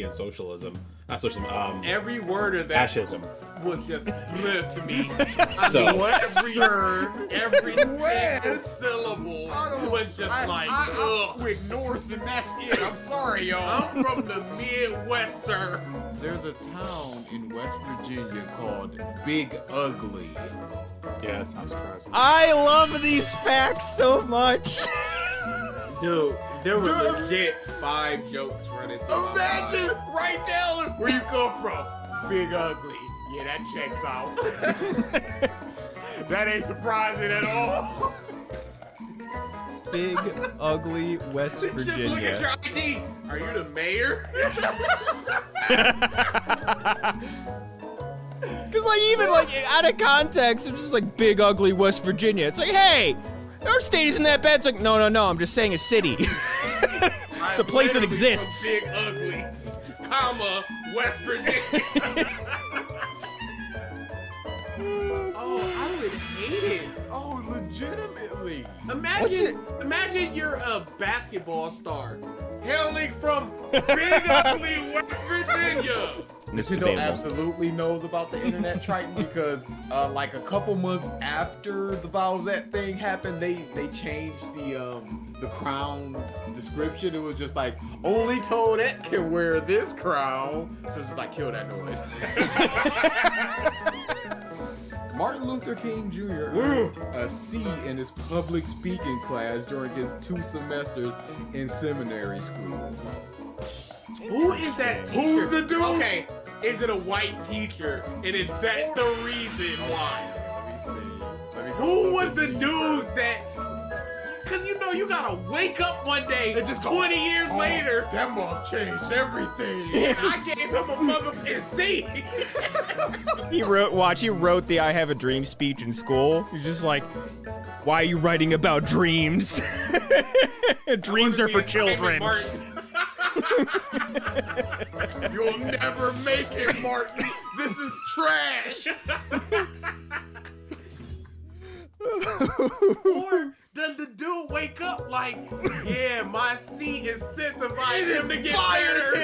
and socialism. Not socialism. Every word of that fascism was just bleh to me. So every single syllable was just I went north and that's it. I'm sorry, y'all. I'm from the Midwest, sir. There's a town in West Virginia called Big Ugly. yeah, it's not surprising. I love these facts so much. Dude, there were legit 5 jokes running through. Imagine right now where you come from. Big Ugly. Yeah, that checks out. That ain't surprising at all. Big ugly West Just look at Virginia. your ID. Are you the mayor? Cause like even like out of context, it's just like big ugly West Virginia. It's like, hey, our state isn't that bad. It's like, no, I'm just saying a city. It's a place that exists. Big ugly, comma West Virginia. Oh, I would hate it. Oh, legitimately. Imagine you're a basketball star hailing from Big Ugly West Virginia. Nintendo absolutely knows about the internet Triton because like a couple months after the Bowsette thing happened, they changed the crown's description. It was just like, only Toadette can wear this crown. So it's just like, kill that noise. Martin Luther King Jr. earned a C in his public speaking class during his 2 semesters in seminary school. Who is that teacher? Who's the dude? Okay, is it a white teacher? And is that the reason why? Let me see. Who was the dude that... Cause you know you gotta wake up one day, It just 20 years later. That mom changed everything. And I gave him a motherfucking C. He wrote the I have a dream speech in school. He's just like, why are you writing about dreams? Dreams are for children. You'll never make it, Martin. This is trash. Or does the dude wake up like, yeah, my C incentivized him to get better?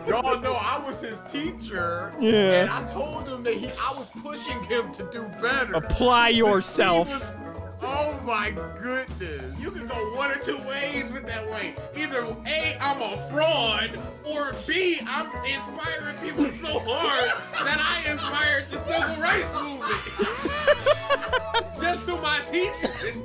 Y'all know I was his teacher. Yeah. And I told him that I was pushing him to do better. Apply The C yourself. was- oh my goodness. You can go one or two ways with that way. Either A, I'm a fraud, or B, I'm inspiring people so hard that I inspired the civil rights movement. Just through my teaching.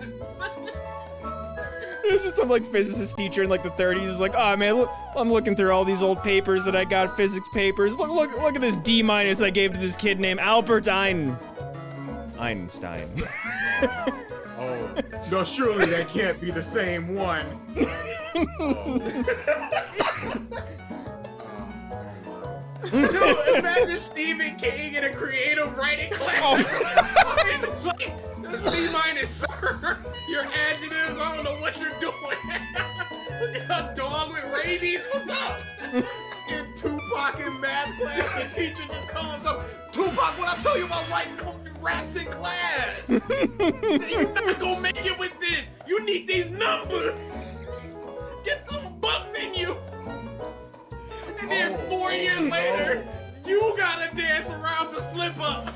It's just some like physicist teacher in like the 30s is like, oh man, look, I'm looking through all these old papers that I got, physics papers. Look at this D- I gave to this kid named Albert Einstein. Oh, no, surely that can't be the same one. Dude, imagine Stephen King in a creative writing class. Like, C-, sir. Your adjectives, I don't know what you're doing. A dog with rabies, what's up? In Tupac in math class, the teacher just comes up, Tupac, what I tell you about writing raps in class? You're not gonna make it with this. You need these numbers. Get some bucks in you. And then 4 years later, you gotta dance around to slip up.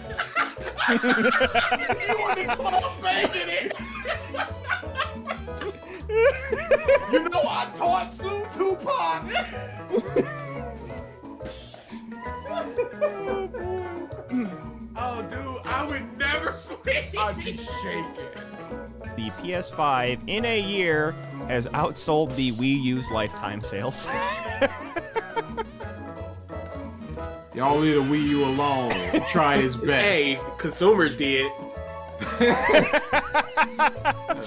You in the club making it. You know I taught Sue Tupac. Oh, dude, I would never sleep. I'd be shaking. The PS5 in a year has outsold the Wii U's lifetime sales. Y'all leave the Wii U alone. Try his best. Hey, consumers did.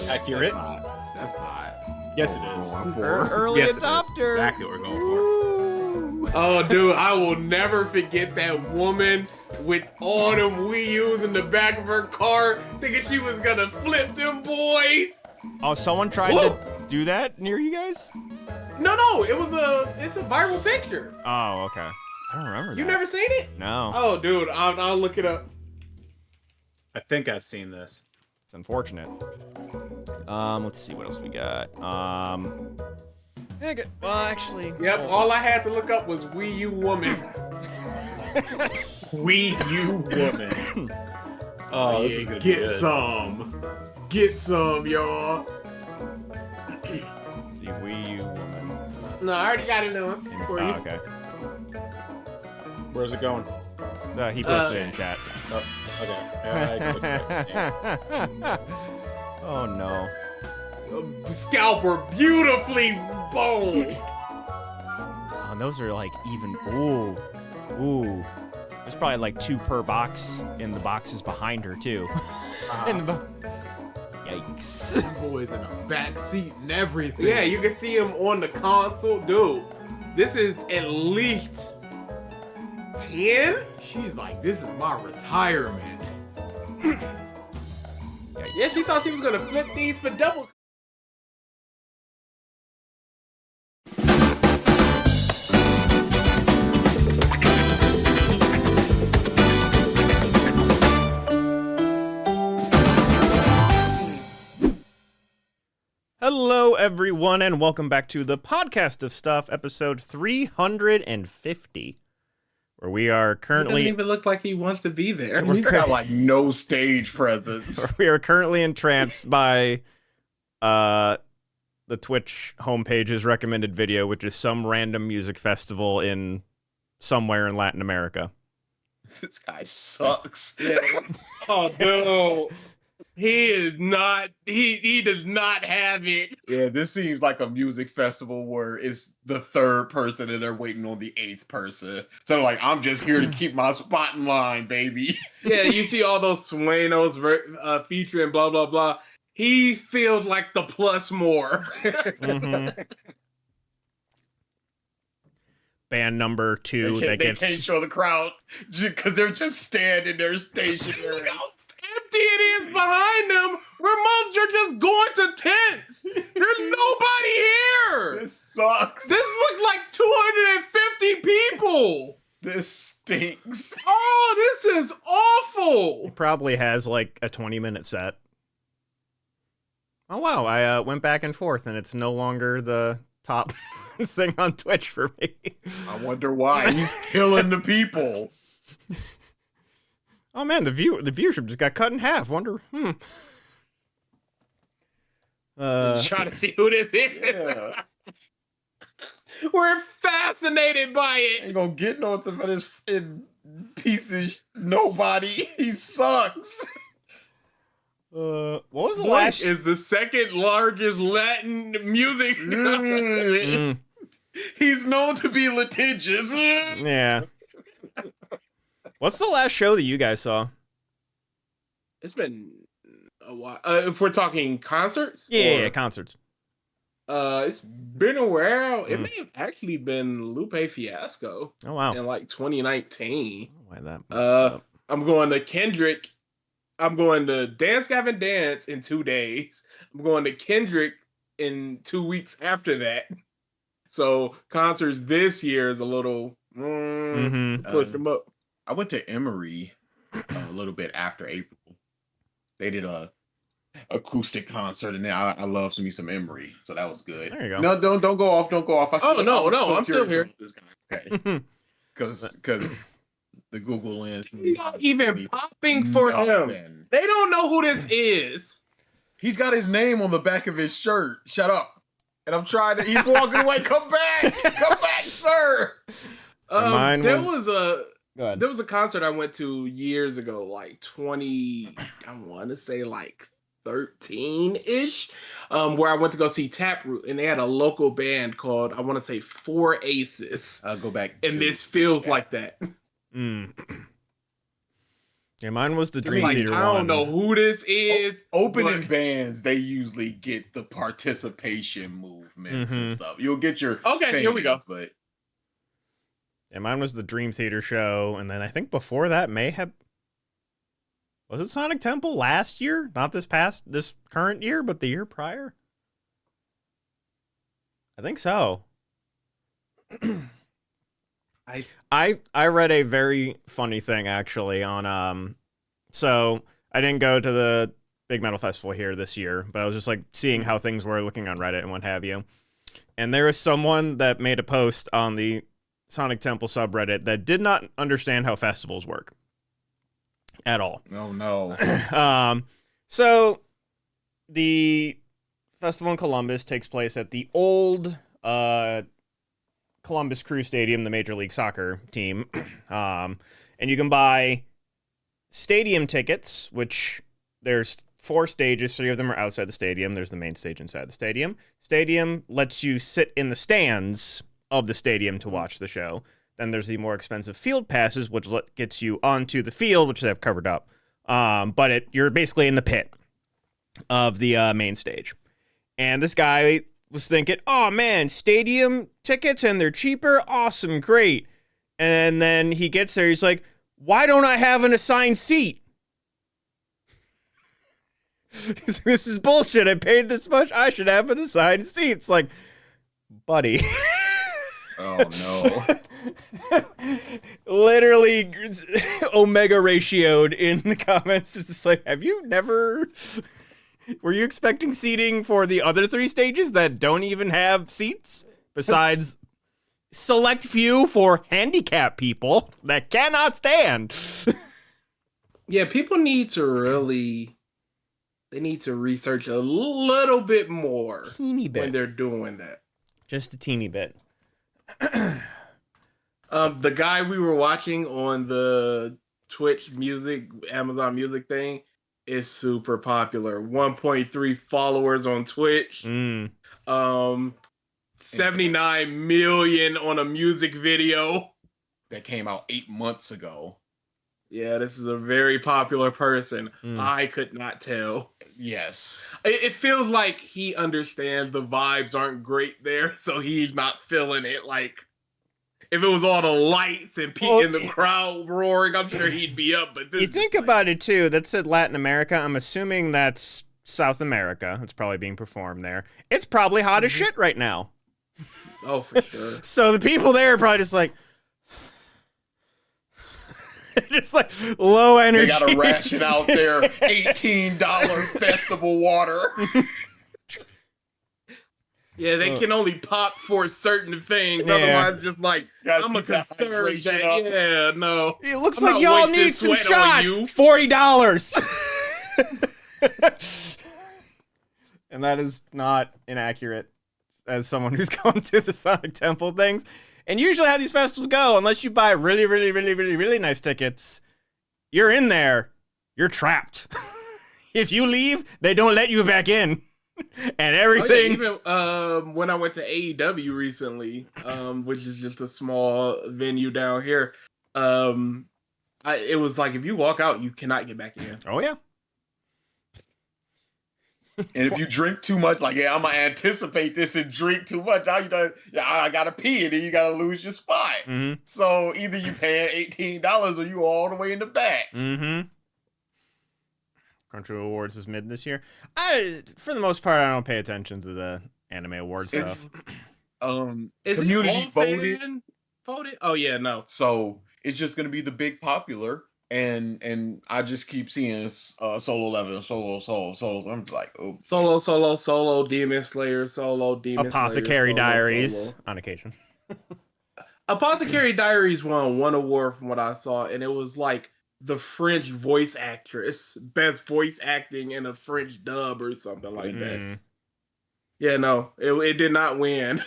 Accurate. That's not. Yes, it is. Early Yes, it is. adopter. Exactly what we're going for. Oh, dude, I will never forget that woman with all them Wii U's in the back of her car, thinking she was gonna flip them boys. Oh, someone tried to do that near you guys? No, it's a viral picture. Oh, okay. I don't remember that. You never seen it? No. Oh, dude, I'll look it up. I think I've seen this. It's unfortunate. Let's see what else we got. Well, actually. Yep, all I had to look up was Wii U woman. Wii U woman. Oh, this is gonna be Get good. some. Get some, y'all. The Wii U woman. No, I already got it on for you. Oh, okay. Where's it going? He posted it in chat. Oh, okay. I can look at it. Yeah. Oh no. Scalper beautifully boned. Oh, and those are like even. Ooh. There's probably like 2 per box in the boxes behind her too. Yikes. That boy's in a back seat and everything. Yeah, you can see him on the console. Dude, this is at least 10? She's like, this is my retirement. Yeah, she thought she was gonna flip these for double. Hello, everyone, and welcome back to the Podcast of Stuff, episode 350, where we are He doesn't currently even look like he wants to be there. He's got like no stage presence. entranced by the Twitch homepage's recommended video, which is some random music festival in somewhere in Latin America. This guy sucks. Yeah. Oh, dude. He is not, he does not have it. Yeah, this seems like a music festival where it's the 3rd person and they're waiting on the 8th person. So like, I'm just here to keep my spot in line, baby. Yeah, you see all those Suenos featuring blah, blah, blah. He feels like the plus more. Mm-hmm. Band number 2 They that gets can't show the crowd because they're just standing there stationary. Look how empty it is behind them, where moms are just going to tents. There's nobody here. This sucks. This looks like 250 people. This stinks. Oh, this is awful. probably has like a 20-minute set. Oh wow, I went back and forth and it's no longer the top thing on Twitch for me. I wonder why. He's killing the people. Oh man, the viewership just got cut in half. Wonder, Trying to see who this is. Yeah. We're fascinated by it. Ain't gonna get nothing but this pieces. Nobody. He sucks. what was the Voice last? is the second largest Latin music. He's known to be litigious. Yeah. What's the last show that you guys saw? It's been a while. If we're talking concerts, Yeah, or, concerts. it's been a while. It may have actually been Lupe Fiasco Oh wow. in like 2019. Why that? I'm going to Kendrick. I'm going to Dance Gavin Dance in 2 days. I'm going to Kendrick in 2 weeks after that. So concerts this year is a little push them up. I went to Emory a little bit after April. They did a acoustic concert, and then I love me some Emory, so that was good. There you go. No, don't go off. Don't go off. I'm still here. about this guy. Okay, because the Google lens. You're not even popping for him. They don't know who this is. He's got his name on the back of his shirt. Shut up. And I'm trying to. He's walking away. Come back. Come back, sir. Mine There was- Go ahead. was a concert I went to years ago, like 20, I want to say like 13-ish, where I went to go see Taproot, and they had a local band called, I want to say, Four Aces. I'll go back. And this feels like that. Yeah, mine was the It's Dream like, Theater I don't one. know who this is. Opening but- bands, they usually get the participation movements and stuff. You'll get your Okay, here we go. But Yeah, mine was the Dream Theater show, and then I think before that was it Sonic Temple last year? Not this current year, but the year prior? I think so. I read a very funny thing actually on so I didn't go to the Big Metal Festival here this year, but I was just like seeing how things were looking on Reddit and what have you. And there is someone that made a post on the Sonic Temple subreddit that did not understand how festivals work at all. Oh no. So the festival in Columbus takes place at the old Columbus Crew Stadium, the Major League Soccer team. And you can buy stadium tickets, which there's 4 stages. 3 of them are outside the stadium. There's the main stage inside the stadium. Stadium lets you sit in the stands of the stadium to watch the show. Then there's the more expensive field passes, which gets you onto the field, which they've covered up. But you're basically in the pit of the main stage. And this guy was thinking, oh man, stadium tickets and they're cheaper? Awesome, great. And then he gets there, he's like, why don't I have an assigned seat? This is bullshit. I paid this much. I should have an assigned seat. It's like, buddy. Oh no. Literally omega ratioed in the comments. It's just like, have you never... Were you expecting seating for the other 3 stages that don't even have seats? Besides select few for handicapped people that cannot stand. Yeah, people need to really... They need to research a little bit more Teeny bit. when they're doing that. Just a teeny bit. The guy we were watching on the Twitch music, Amazon music thing is super popular. 1.3 followers on Twitch. 79 million on a music video. That came out 8 months ago. Yeah, this is a very popular person. I could not tell. Yes. It feels like he understands the vibes aren't great there, so he's not feeling it. Like, if it was all the lights and and the crowd roaring, I'm sure he'd be up. But this you think about it, too. That said Latin America. I'm assuming that's South America. It's probably being performed there. It's probably hot as shit right now. Oh, for sure. So the people there are probably just like... just like low energy. They gotta ration out their $18 festival water. Yeah, they can only pop for certain things. Yeah. Otherwise, just like, Gotta I'm a keep that concern hydration that, up. yeah, no. It looks I'm like not y'all wasting need some sweat on shots. you. $40. And that is not inaccurate as someone who's gone to the Sonic Temple things. And usually how these festivals go, unless you buy really, really, really, really, really nice tickets, you're in there. You're trapped. If you leave, they don't let you back in. And everything. Oh, yeah, even when I went to AEW recently, which is just a small venue down here, it was like if you walk out, you cannot get back in. Oh, yeah. And if you drink too much, like, yeah, I'm gonna anticipate this and drink too much. Now you done, yeah, I gotta pee, and then you gotta lose your spot. Mm-hmm. So either you paying $18 or you all the way in the back. Mm-hmm. Crunchyroll Awards is mid this year. For the most part, I don't pay attention to the anime awards stuff. Is community it all voted. Voted? Oh yeah, no. So it's just gonna be the big popular, and I just keep seeing solo level, solo. I'm just like, oh, Solo, Demon Slayer, Demon Apothecary Slayer, Diaries solo. on occasion. Apothecary Diaries won one award from what I saw, and it was like the French voice actress, best voice acting in a French dub or something like that. Yeah, no, it did not win.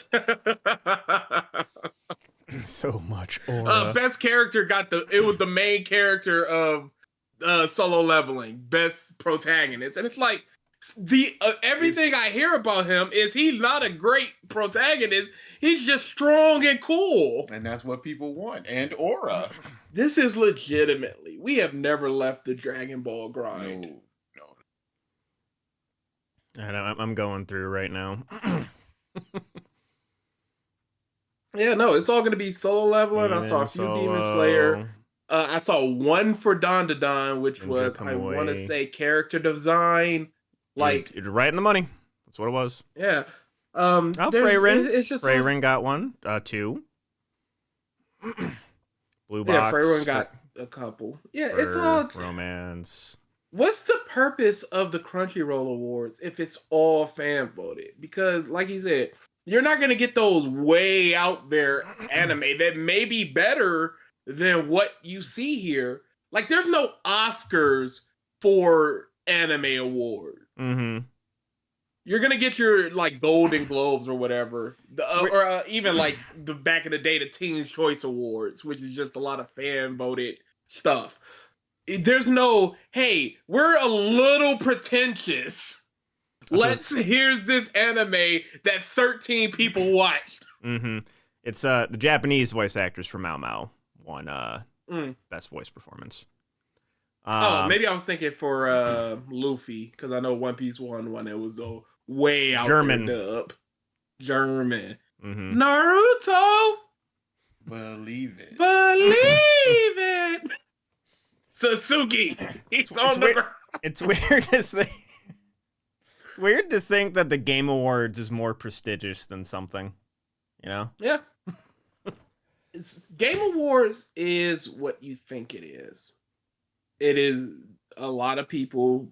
So much aura. Best character it was the main character of Solo Leveling, best protagonist, and it's like everything I hear about him is he's not a great protagonist. He's just strong and cool, and that's what people want. And aura. This is legitimately. We have never left the Dragon Ball grind. No. And I'm going through right now. Yeah, no, it's all going to be Solo Leveling. I saw a few Demon Slayer. I saw one for Don, which Ninja was, I want to say, character design. Like, you're right in the money. That's what it was. Yeah. Freyrin. It's just Freyrin got one. 2. Blue Box. Yeah, Freyrin got a couple. Yeah, it's all romance. What's the purpose of the Crunchyroll Awards if it's all fan voted? Because, like you said, You're not gonna get those way out there anime that may be better than what you see here. Like, there's no Oscars for anime award. Mm-hmm. You're gonna get your like Golden Globes or whatever, or even like the back in the day the Teen Choice Awards, which is just a lot of fan voted stuff. There's no, hey, we're a little pretentious. Here's this anime that 13 people watched. Mm-hmm. It's the Japanese voice actors from Mao Mao won best voice performance. Maybe I was thinking for Luffy, because I know One Piece won it was way out German there dub. German. Mm-hmm. Naruto. Believe it. Believe it. Sasuke. He's on the ground. It's weird to think. It's weird to think that the Game Awards is more prestigious than something, you know? Yeah. Game Awards is what you think it is. It is a lot of people.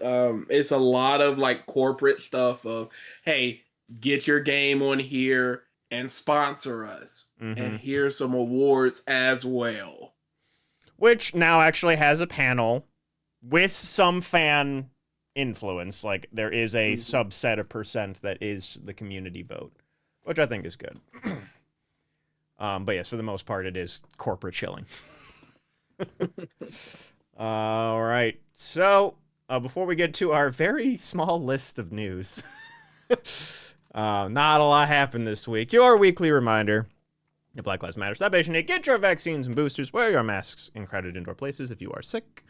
It's a lot of like corporate stuff of, hey, get your game on here and sponsor us. Mm-hmm. And here's some awards as well. Which now actually has a panel with some fan influence. Like, there is a subset of percent that is the community vote, which I think is good. But yes, for the most part, it is corporate shilling. All right. So, before we get to our very small list of news, not a lot happened this week. Your weekly reminder: the Black Lives Matter Stop Asian Hate. Get your vaccines and boosters. Wear your masks in crowded indoor places if you are sick.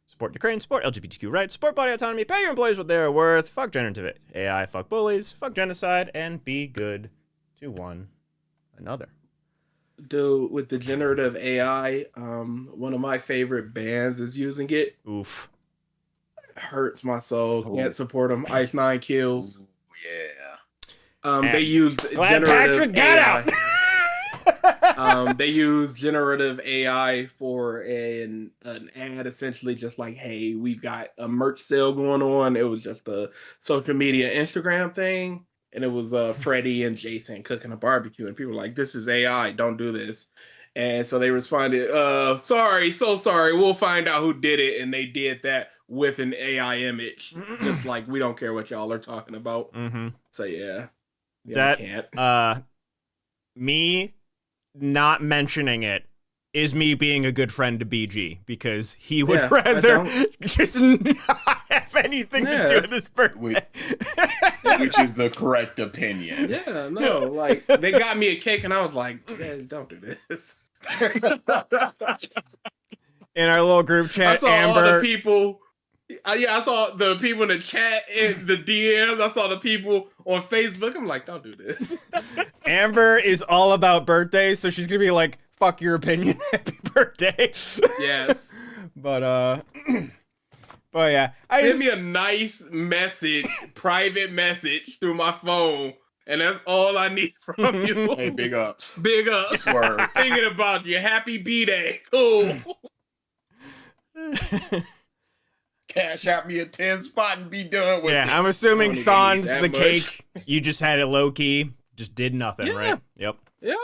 Support Ukraine. Support LGBTQ rights. Support body autonomy. Pay your employees what they are worth. Fuck generative AI. Fuck bullies. Fuck genocide. And be good to one another. Dude, with the generative AI, one of my favorite bands is using it. Oof. Hurts my soul. Can't support them. Ice Nine Kills. Yeah. They used Glad generative Patrick got AI. out. They used generative AI for an ad, essentially just like, hey, we've got a merch sale going on. It was just a social media Instagram thing. And it was Freddie and Jason cooking a barbecue. And people were like, this is AI. Don't do this. And so they responded, sorry, so sorry. We'll find out who did it. And they did that with an AI image. Just like, we don't care what y'all are talking about. Mm-hmm. So, yeah. That, I can't. Me not mentioning it is me being a good friend to BG, because he would rather just not have anything to do with his birthday. Which is the correct opinion. Yeah, no, like, they got me a cake and I was like, don't do this. In our little group chat, I saw Amber. all the people. I saw the people in the chat, in the DMs. I saw the people on Facebook. I'm like, don't do this. Amber is all about birthdays, so she's gonna be like, fuck your opinion, happy birthday. Yes. But yeah, Send me a nice message, private message through my phone, and that's all I need from you. Hey, big ups. Big ups. Word. Thinking about you. Happy B-Day. Cool. Cash out me a 10 spot and be done with it. Yeah, I'm assuming sans the much. cake, you just had it low key, just did nothing, right? Yep. Yeah.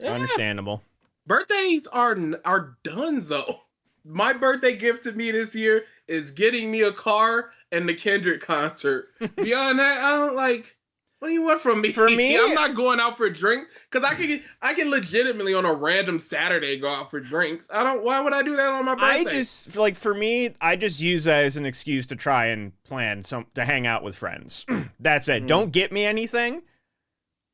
Understandable. Birthdays are donezo. My birthday gift to me this year is getting me a car and the Kendrick concert. Beyond that, I don't like. What do you want from me? For me, I'm not going out for drinks because I can legitimately on a random Saturday go out for drinks. Why would I do that on my birthday? I just feel like, for me, I just use that as an excuse to try and plan to hang out with friends. That's it. Don't get me anything.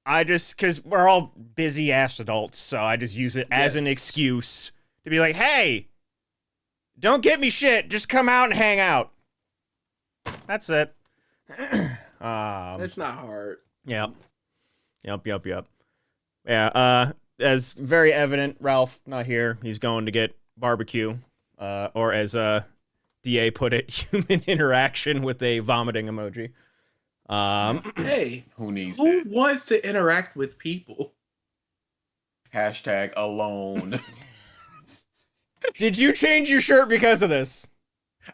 Because we're all busy ass adults, so I just use it as an excuse to be like, hey, don't get me shit. Just come out and hang out. That's it. It's not hard. Yep. Yeah, as very evident, Ralph not here. He's going to get barbecue, or as DA put it, human interaction with a vomiting emoji. Hey, Who wants to interact with people? Hashtag alone. Did you change your shirt because of this?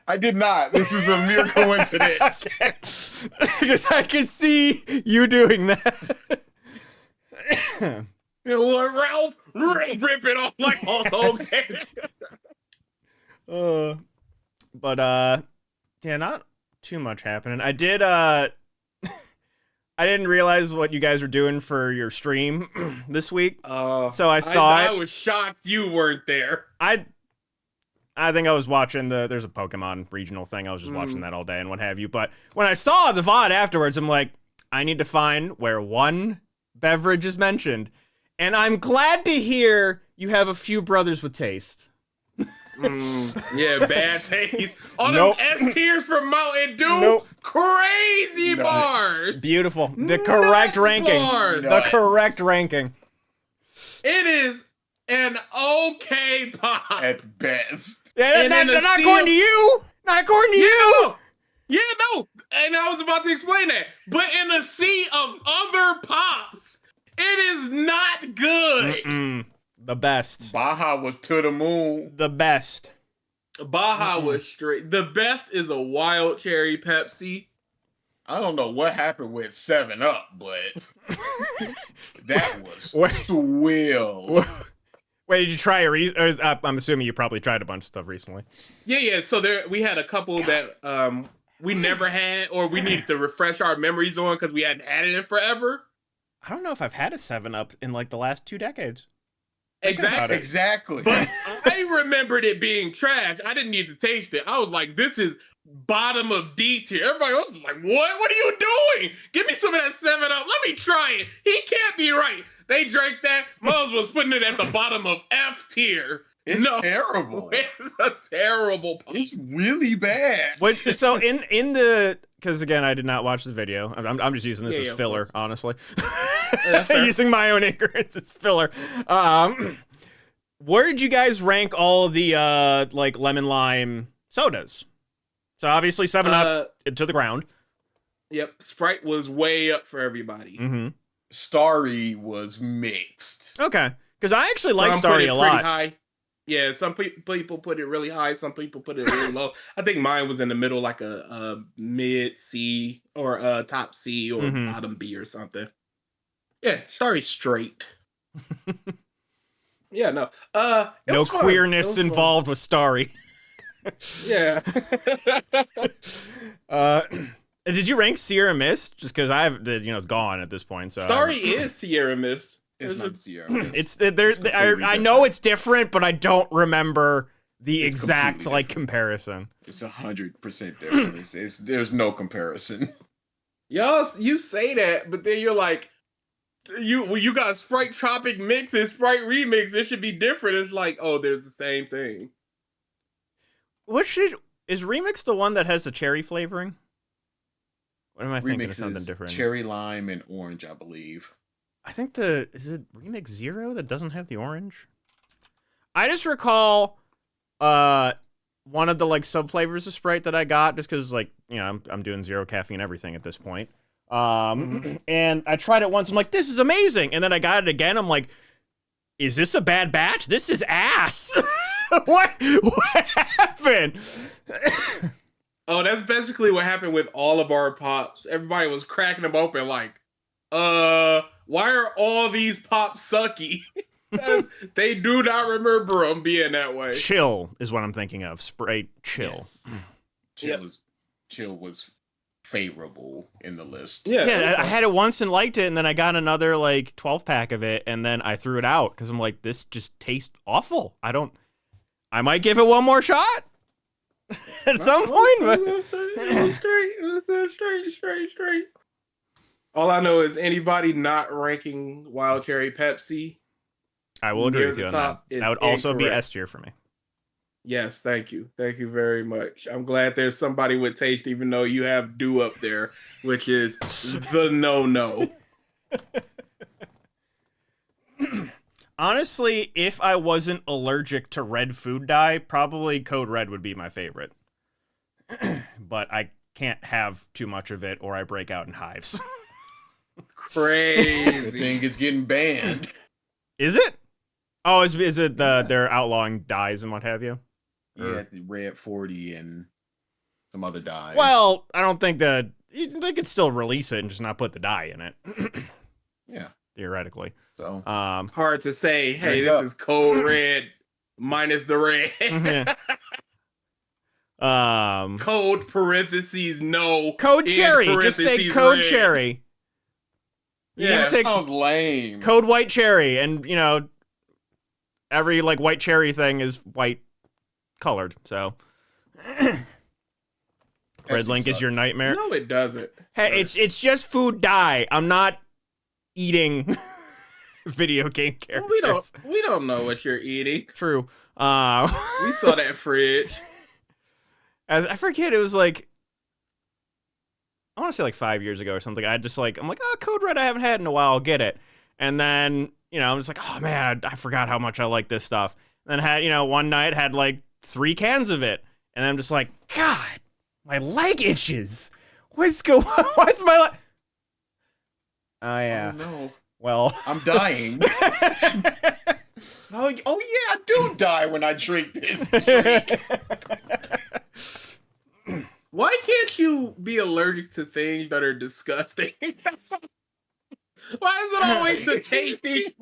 I did not. This is a mere coincidence. Because I can see you doing that. You know what, Ralph? Rip it off like Hulk Hogan. Yeah, not too much happening. I did I didn't realize what you guys were doing for your stream this week. So I saw it. I was shocked you weren't there. I think I was watching there's a Pokemon regional thing. I was just watching that all day and what have you. But when I saw the VOD afterwards, I'm like, I need to find where one beverage is mentioned. And I'm glad to hear you have a few brothers with taste. Yeah, bad taste. All Nope. them S tiers from Mountain Dew. Nope. Crazy Nuts. bars. Beautiful. The correct Nuts ranking. bars. The correct ranking. It is an okay pop. At best. Yeah, And in not a sea according of- to you. Not according to you. Yeah, no. And I was about to explain that. But in a sea of other pops, it is not good. Mm-mm. The best. Baja was to the moon. The best. Baja was straight. The best is a wild cherry Pepsi. I don't know what happened with 7-Up, but that was What? swill. Wait, did you try I'm assuming you probably tried a bunch of stuff recently. Yeah. So we had a couple that we never had, or we needed to refresh our memories on because we hadn't had it in forever. I don't know if I've had a 7-Up in like the last 2 decades. about Exactly. it. Exactly. But I remembered it being trash. I didn't need to taste it. I was like, this is bottom of D tier. Everybody else was like, what? What are you doing? Give me some of that 7-Up. Let me try it. He can't be right. They drank that. Muzz was putting it at the bottom of F tier. It's No. terrible. It's a terrible pop. It's really bad. So in the, because again, I did not watch the video. I'm just using this Yeah, as of filler, course. honestly. That's fair. Using my own ignorance as filler. Where did you guys rank all of the like lemon lime sodas? So obviously 7-Up to the ground. Yep. Sprite was way up for everybody. Mm-hmm. Starry was mixed. Okay, because I actually like Some put Starry it a pretty lot. high. Yeah, some people put it really high. Some people put it really low. I think mine was in the middle, like a mid C or a top C or Mhm. bottom B or something. Yeah, Starry's straight. Yeah, no. It No was fun. It queerness was fun. involved with Starry. Yeah. Did you rank Sierra Mist? Just because it's gone at this point. So Starry is Sierra Mist. It's not Sierra. It's there. completely I know it's different, but I don't remember the It's exact completely like different. comparison. It's 100% different. There's no comparison. Y'all, you say that, but then you're like, you got Sprite Tropic Mix and Sprite Remix. It should be different. It's like, oh, they're the same thing. Is Remix the one that has the cherry flavoring? What am I thinking of Remix something is different? cherry lime and orange, I believe. I think is it Remix Zero that doesn't have the orange? I just recall one of the like sub flavors of Sprite that I got just because like I'm doing zero caffeine everything at this point. And I tried it once. I'm like, this is amazing. And then I got it again. I'm like, is this a bad batch? This is ass. What happened? Oh, that's basically what happened with all of our pops. Everybody was cracking them open like, why are all these pops sucky? 'Cause they do not remember them being that way. Chill is what I'm thinking of. Sprite Chill. Yes. Yep. Chill was favorable in the list. Yeah, I had it once and liked it, and then I got another like 12 pack of it, and then I threw it out because I'm like, this just tastes awful. I might give it one more shot at some point, but Straight. All I know is anybody not ranking Wild Cherry Pepsi. I will agree Near with the you on that. top is That would also be incorrect. S tier for me. Yes, thank you. Thank you very much. I'm glad there's somebody with taste, even though you have Dew up there, which is the no. Honestly, if I wasn't allergic to red food dye, probably Code Red would be my favorite. But I can't have too much of it or I break out in hives. The Crazy. thing is getting banned. Is it? Oh, is it they're outlawing dyes and what have you? Yeah, the Red 40 and some other dye. Well, I don't think that they could still release it and just not put the dye in it. Yeah. Theoretically. So Hard to say, hey, Drink this up. is code red minus the red. Yeah. Code parentheses no. Code in cherry. Just say parentheses code red. cherry. You Yeah. can just say sounds lame. code white cherry, and you know, every like white cherry thing is white colored. So Red Pepsi Link is your sucks. nightmare. No, it doesn't. Hey, it's just food dye. I'm not eating video game characters. Well, we don't know what you're eating. True. We saw that fridge. I forget. It was like I want to say like 5 years ago or something. I'm like, oh, Code Red I haven't had in a while. I'll get it. And then I'm just like, oh man, I forgot how much I like this stuff. And then one night had like 3 cans of it, and I'm just like, God, my leg itches. What's my leg? Oh yeah. Oh no. Well, I'm dying. Oh yeah, I do die when I drink this drink. Why can't you be allergic to things that are disgusting? Why is it always the tasty?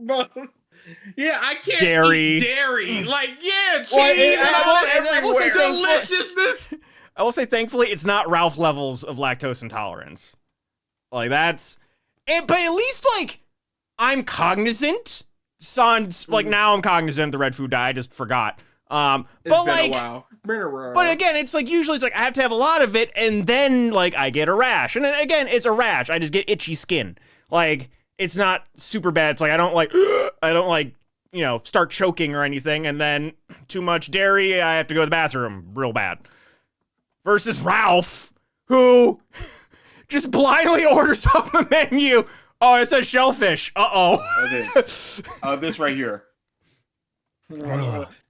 Yeah, I can't Dairy. eat dairy. Like, yeah, cheese I will say deliciousness. I will say, thankfully, it's not Ralph levels of lactose intolerance. Like but at least like I'm cognizant. Now I'm cognizant of the red food dye. I just forgot. But It's been like, a while. Been a while. but again, it's like usually it's like I have to have a lot of it, and then like I get a rash. And then, again, it's a rash. I just get itchy skin. Like it's not super bad. It's like I don't like start choking or anything, and then too much dairy, I have to go to the bathroom real bad. Versus Ralph, who just blindly orders off a menu. Oh, it says shellfish. Uh-oh. This right here.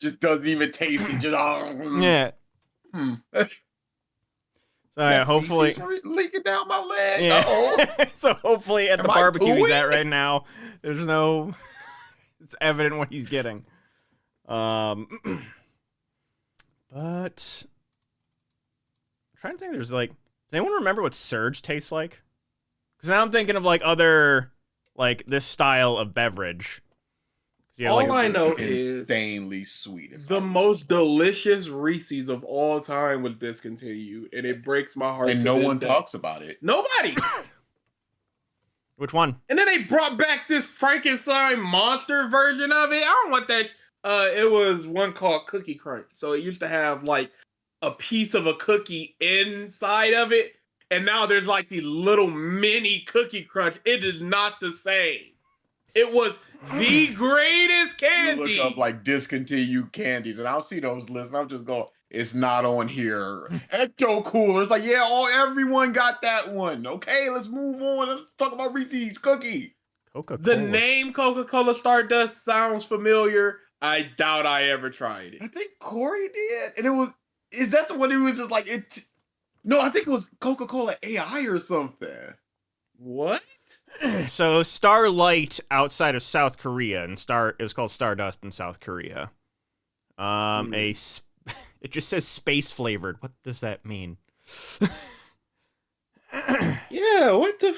Just doesn't even taste it. Just Yeah. So yeah, hopefully feces leaking down my leg. Yeah. Uh-oh. So hopefully at the Am I barbecue he's pooing? at right now, there's no it's evident what he's getting. But I'm trying to think, there's like, does anyone remember what Surge tastes like? Because now I'm thinking of like other like this style of beverage. All I know is insanely sweet. the most delicious Reese's of all time was discontinued, and it breaks my heart. And to no this one day. talks about it. Nobody. Which one? And then they brought back this Frankenstein monster version of it. I don't want that. It was one called Cookie Crunch. So it used to have like a piece of a cookie inside of it. And now there's like the little mini Cookie Crunch. It is not the same. It was the greatest candy. You look up like discontinued candies, and I'll see those lists. I'm just going, it's not on here. Ecto Cooler. It's like, yeah, everyone got that one. Okay, let's move on. Let's talk about Reese's cookie. Coca-Cola. The name Coca-Cola Stardust sounds familiar. I doubt I ever tried it. I think Corey did, and is that the one who was just like it? No, I think it was Coca-Cola AI or something. What? So Starlight outside of South Korea, and it was called Stardust in South Korea. It just says space flavored. What does that mean? Yeah, what the?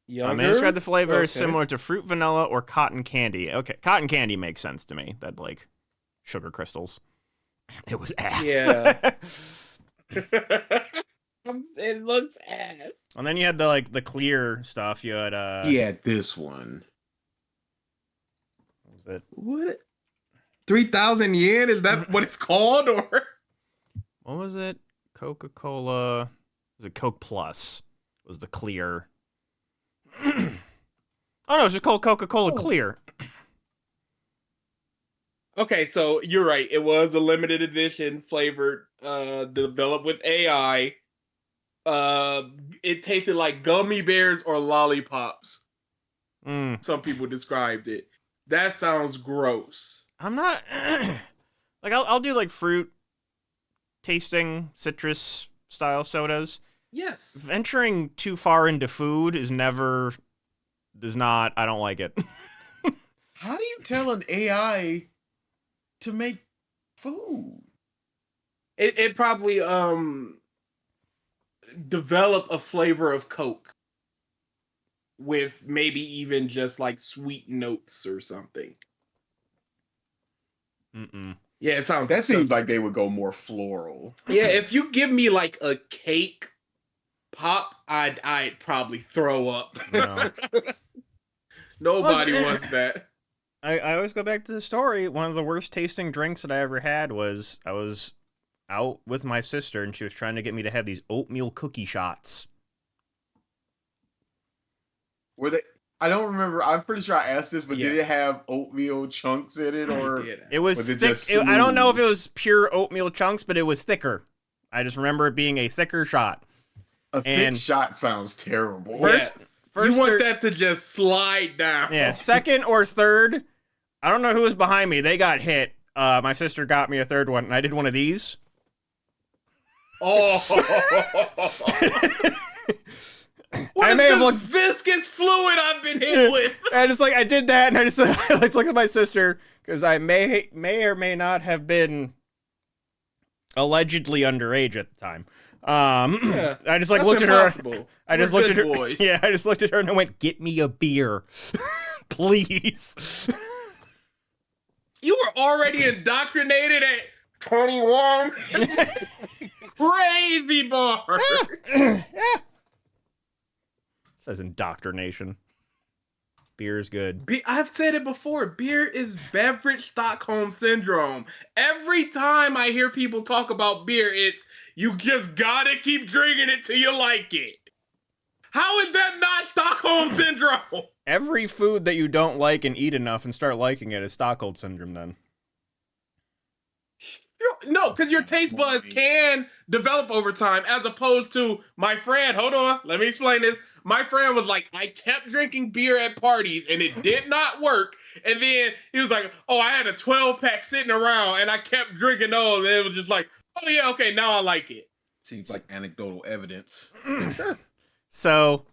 They describe the flavor as similar to fruit vanilla or cotton candy. Okay, cotton candy makes sense to me. That like sugar crystals. It was ass. Yeah. It looks ass. And then you had the clear stuff. You had This one. What was it? What? 3,000 yen? Is that what it's called, or? What was it? Coca-Cola. Was it Coke Plus? Was the clear? Oh no, it's just called Coca-Cola Clear. Okay, so you're right. It was a limited edition flavored, developed with AI. It tasted like gummy bears or lollipops. Some people described it. That sounds gross. I'm not like I'll do like fruit tasting citrus style sodas. Yes. Venturing too far into food I don't like it. How do you tell an AI to make food? It probably develop a flavor of Coke with maybe even just like sweet notes or something. Mm-mm. Yeah, it sounds. That seems like they would go more floral. Yeah, if you give me like a cake pop, I'd probably throw up. No. Nobody Well, wants that. I always go back to the story. One of the worst tasting drinks that I ever had was I was out with my sister and she was trying to get me to have these oatmeal cookie shots. Were they? I don't remember. I'm pretty sure I asked this, but Yeah. did it have oatmeal chunks in it, or Yeah. It was Was it thick. just I don't know if it smooth? was pure oatmeal chunks, but it was thicker. I just remember it being a thicker shot. a thick and- shot sounds terrible? First- you want or- that to just slide down. Yeah, second or third. I don't know who was behind me. They got hit. My sister got me a third one, and I did one of these. Oh. What I is may have this looked- viscous fluid I've been hit with? I just I did that, and I just I like looked at my sister because I may or may not have been allegedly underage at the time. Yeah, I just like That's looked impossible. at her. I just We're looked at her. good boys. Yeah, I just looked at her and I went, "Get me a beer, please." You were already indoctrinated at 21. Crazy bar. Yeah. Says indoctrination. Beer is good. I've said it before. Beer is beverage Stockholm syndrome. Every time I hear people talk about beer, it's you just gotta keep drinking it till you like it. How is that not Stockholm syndrome? Every food that you don't like and eat enough and start liking it is Stockholm syndrome. Then. No, because your taste buds can develop over time, as opposed to my friend. Hold on, let me explain this. My friend was like, I kept drinking beer at parties and it did not work. And then he was like, oh, I had a 12-pack sitting around and I kept drinking those. And it was just like, oh yeah, okay, now I like it. Seems like anecdotal evidence. So,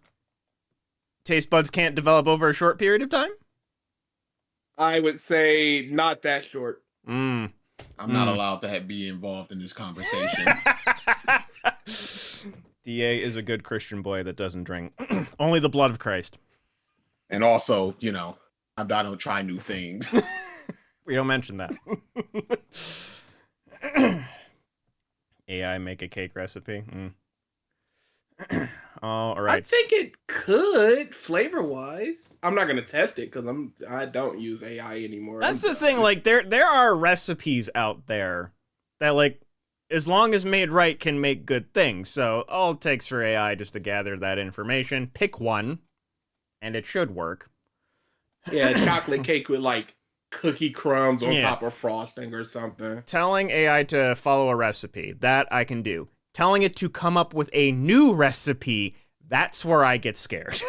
taste buds can't develop over a short period of time? I would say not that short. Mm. I'm not allowed to be involved in this conversation. DA is a good Christian boy that doesn't drink. Only the blood of Christ. And also, I don't try new things. We don't mention that. AI make a cake recipe. All right. I think it could, flavor-wise. I'm not gonna test it because I don't use AI anymore. That's the thing. Like there are recipes out there that like, as long as made right, can make good things. So all it takes for AI just to gather that information, pick one, and it should work. Yeah, chocolate cake with like cookie crumbs on Yeah. top of frosting or something. Telling AI to follow a recipe, that I can do. Telling it to come up with a new recipe, that's where I get scared.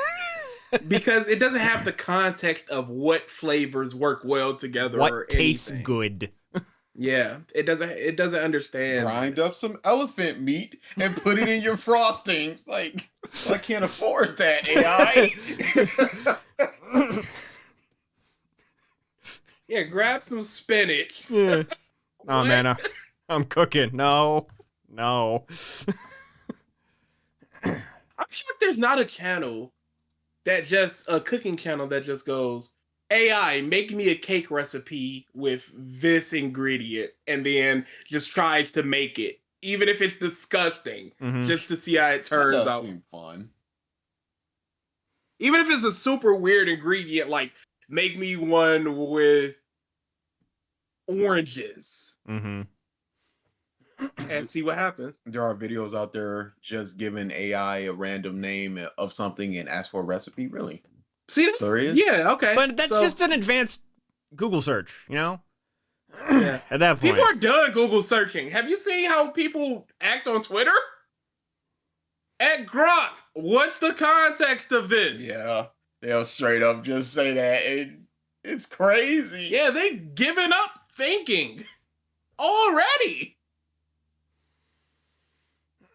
Because it doesn't have the context of what flavors work well together or What tastes anything. good? Yeah, it doesn't understand. Grind up some elephant meat and put it in your frosting. It's like, I can't afford that, AI. Yeah, grab some spinach. Yeah. Oh What? man, I'm cooking. No. I'm sure there's not a channel a cooking channel that just goes, AI, make me a cake recipe with this ingredient, and then just tries to make it, even if it's disgusting, Mhm. just to see how it That turns does out. seem fun. Even if it's a super weird ingredient, like make me one with oranges Mm-hmm. and see what happens. There are videos out there just giving AI a random name of something and ask for a recipe. Really? See, that's, Serious? yeah, okay. But that's So, just an advanced Google search, you know? Yeah. At that point. people are done Google searching. Have you seen how people act on Twitter? At Grok, what's the context of this? Yeah. They'll straight up just say that. It's crazy. Yeah, they giving up thinking already.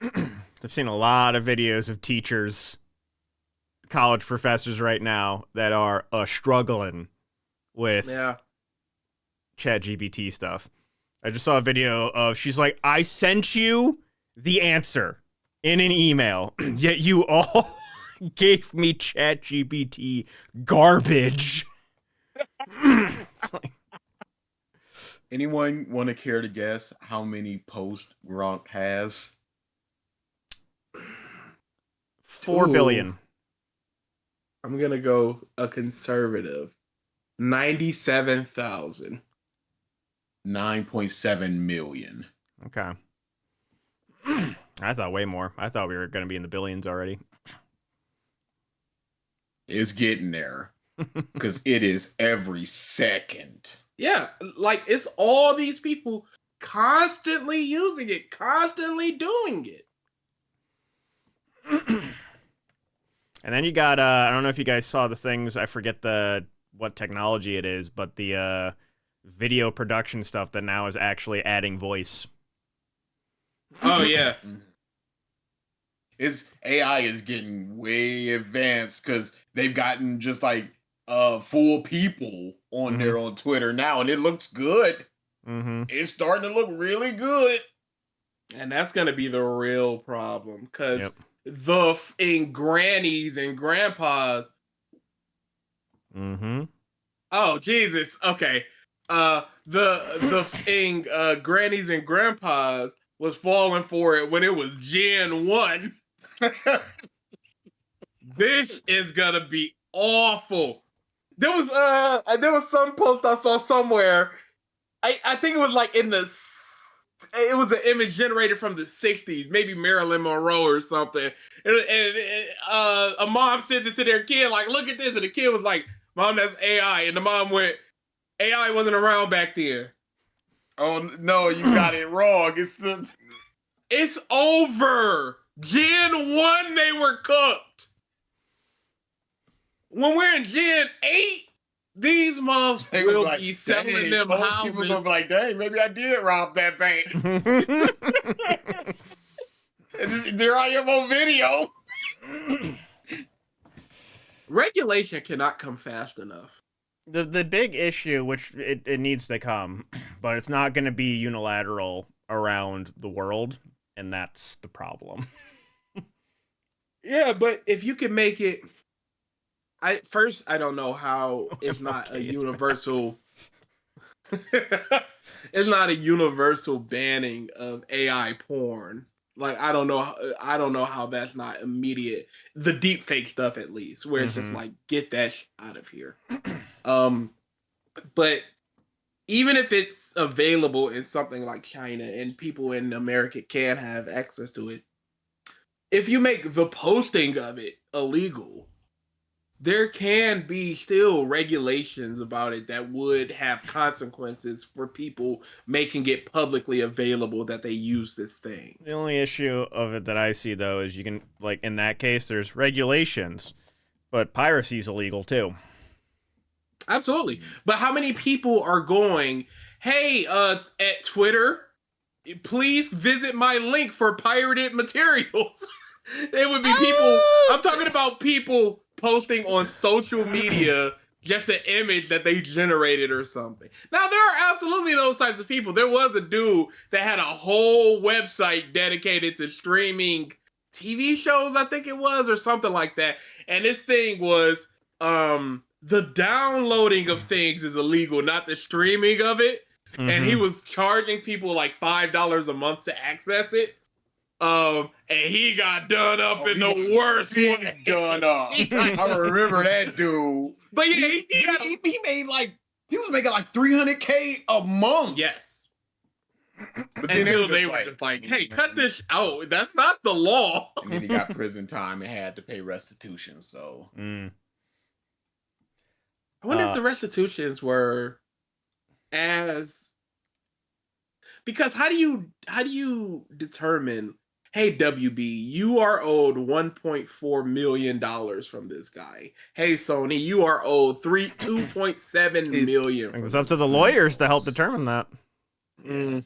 I've seen a lot of videos of teachers, college professors right now that are struggling with Yeah. ChatGPT stuff. I just saw a video of she's like, I sent you the answer in an email, yet you all gave me ChatGPT garbage. It's like, Anyone want to care to guess how many posts Gronk has? 4 billion. I'm gonna go a conservative. 97,000. 9.7 million. Okay. I thought way more. I thought we were going to be in the billions already. It's getting there because it is every second. Yeah, like it's all these people constantly using it, constantly doing it. And then you got I don't know if you guys saw the things, I forget what technology it is, but the video production stuff that now is actually adding voice. Oh yeah. It's AI is getting way advanced because they've gotten just like full people on there on Twitter now, and it looks good. Mm-hmm. It's starting to look really good. And that's gonna be the real problem because Yep. in grannies and grandpas. Mm-hmm. Oh Jesus. Okay. The in grannies and grandpas was falling for it when it was Gen 1. This is gonna be awful. There was some post I saw somewhere. I think it was like it was an image generated from the 60s, maybe Marilyn Monroe or something. And a mom sends it to their kid, like, look at this. And the kid was like, Mom, that's AI. And the mom went, AI wasn't around back then. Oh no, you got it wrong. It's over. Gen 1, they were cooked. When we're in Gen 8, these moms will like, be selling them People houses. gonna be like, dang, maybe I did rob that bank. There I am on video. Regulation cannot come fast enough. The big issue, which it needs to come, but it's not going to be unilateral around the world, and that's the problem. Yeah, but if you can make it, I don't know how it's not a universal. It's not a universal banning of AI porn. Like I don't know how that's not immediate. The deep fake stuff, at least, where it's just like get that out of here. But even if it's available in something like China and people in America can have access to it, if you make the posting of it illegal, there can be still regulations about it that would have consequences for people making it publicly available that they use this thing. The only issue of it that I see, though, is you can, like, in that case, there's regulations, but piracy's illegal, too. Absolutely. But how many people are going, hey, at Twitter, please visit my link for pirated materials? It would be people. I'm talking about people posting on social media just an image that they generated or something. Now, there are absolutely those types of people. There was a dude that had a whole website dedicated to streaming TV shows, I think it was, or something like that. And this thing was the downloading of things is illegal, not the streaming of it. And he was charging people like $5 a month to access it. And he got done up in the worst way. Done up. I remember that dude. But yeah, he made like he was making like $300K a month. Yes. But then Until they were just like, hey, cut this out. That's not the law. And then he got prison time and had to pay restitution. So I wonder if the restitutions were as, because how do you determine, hey, WB, you are owed $1.4 million from this guy. Hey, Sony, you are owed $2.7 million. It's up to the lawyers to help determine that. Mm.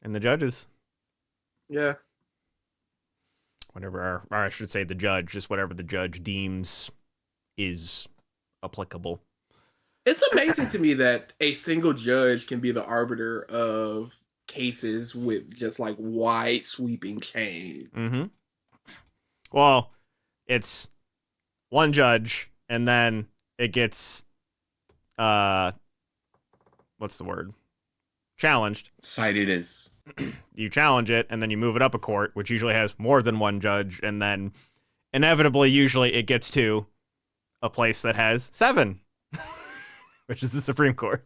And the judges. Yeah. Whatever, or I should say the judge, just whatever the judge deems is applicable. It's amazing to me that a single judge can be the arbiter of cases with just like wide sweeping change. Mm-hmm. Well, it's one judge, and then it gets what's the word? Challenged. Cited as You challenge it, and then you move it up a court, which usually has more than one judge, and then inevitably, usually it gets to a place that has 7, which is the Supreme Court.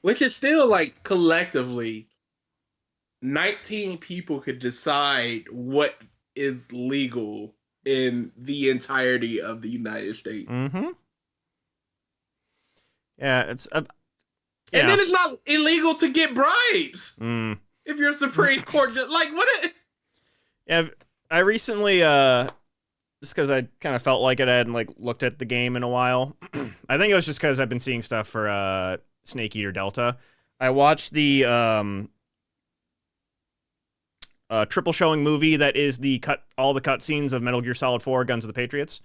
Which is still like collectively 19 people could decide what is legal in the entirety of the United States. Mm-hmm. Yeah, it's And then it's not illegal to get bribes Mm. if you're a Supreme Court. Like, what? Yeah, I recently, just because I kind of felt like it, I hadn't like looked at the game in a while. I think it was just because I've been seeing stuff for Snake Eater Delta. I watched the triple showing movie that is all the cutscenes of Metal Gear Solid 4: Guns of the Patriots.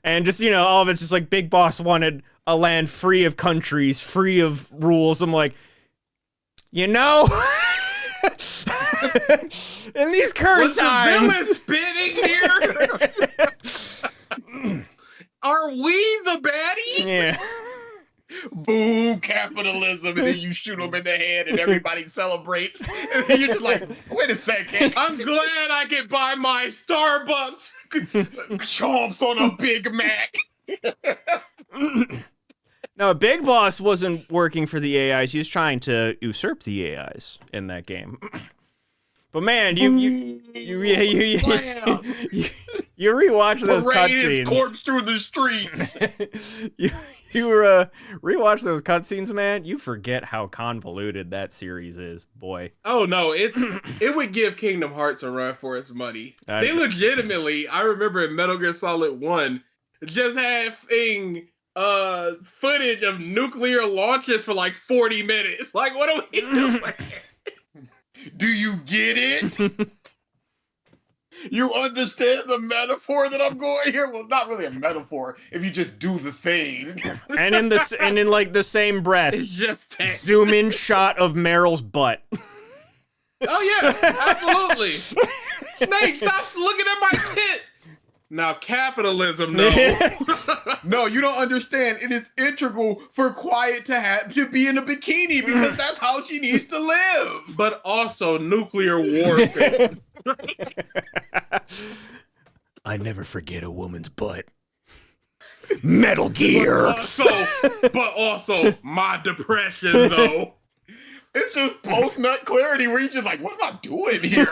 And just, all of it's just like Big Boss wanted a land free of countries, free of rules. I'm like, in these current Was times, the villain spitting here? Are we the baddie? yeah. boom capitalism, and then you shoot them in the head, and everybody celebrates. And then you're just like, wait a second, I'm glad I can buy my Starbucks. chomps on a Big Mac. No, Big Boss wasn't working for the AIs. He was trying to usurp the AIs in that game. But man, you rewatch those Parade his cutscenes. corpse through the streets. you rewatch those cutscenes, man. You forget how convoluted that series is, boy. Oh no, it would give Kingdom Hearts a run for its money. They legitimately, I remember in Metal Gear Solid 1, just having footage of nuclear launches for like 40 minutes. Like, what are we doing? Do you get it? You understand the metaphor that I'm going here? Well, not really a metaphor if you just do the thing. And in the same breath, It's just text. zoom in shot of Meryl's butt. Oh yeah, absolutely. Snake, stop looking at my tits. Now capitalism, no. No, you don't understand. It is integral for Quiet to be in a bikini because that's how she needs to live. But also nuclear warfare. I never forget a woman's butt. Metal Gear. But also my depression, though. It's just post-nut clarity where you're just like, what am I doing here?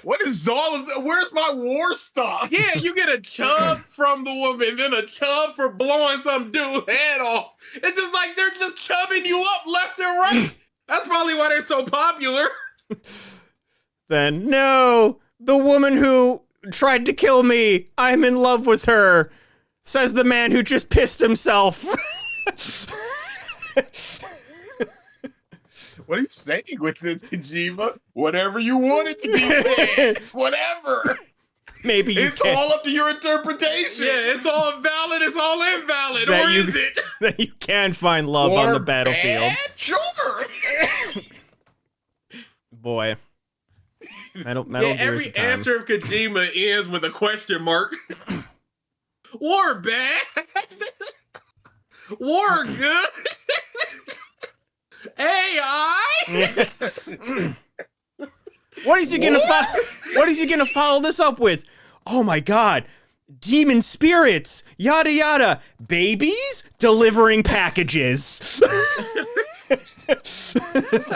What is all of that? Where's my war stuff? Yeah, you get a chub from the woman, then a chub for blowing some dude's head off. It's just like they're just chubbing you up left and right. That's probably why they're so popular. Then, no, the woman who tried to kill me, I'm in love with her, says the man who just pissed himself. What are you saying with this, Kojima? Whatever you want it to be said. Whatever. Maybe you It's can. all up to your interpretation. Yeah, it's all valid, it's all invalid, That or you- is it? That you can find love on Or the battlefield. bad? Sure. Boy. Metal Yeah, Gear's every a time. answer of Kojima ends with a question mark. War bad? War good? AI? What is he gonna follow this up with? Oh my god. Demon spirits, yada yada, babies delivering packages.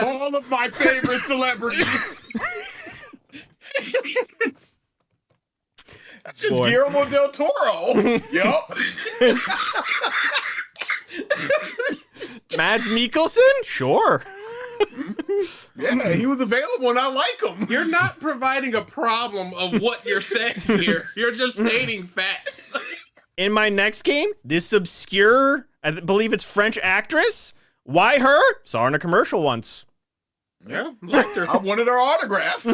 All of my favorite celebrities. That's just Boy. Guillermo del Toro. Yup. Mads Mikkelsen? Sure. Yeah, he was available and I like him. You're not providing a problem of what you're saying here. You're just stating facts. In my next game, this obscure, I believe it's French actress. Why her? Saw her in a commercial once. Yeah, liked her. I wanted her autograph.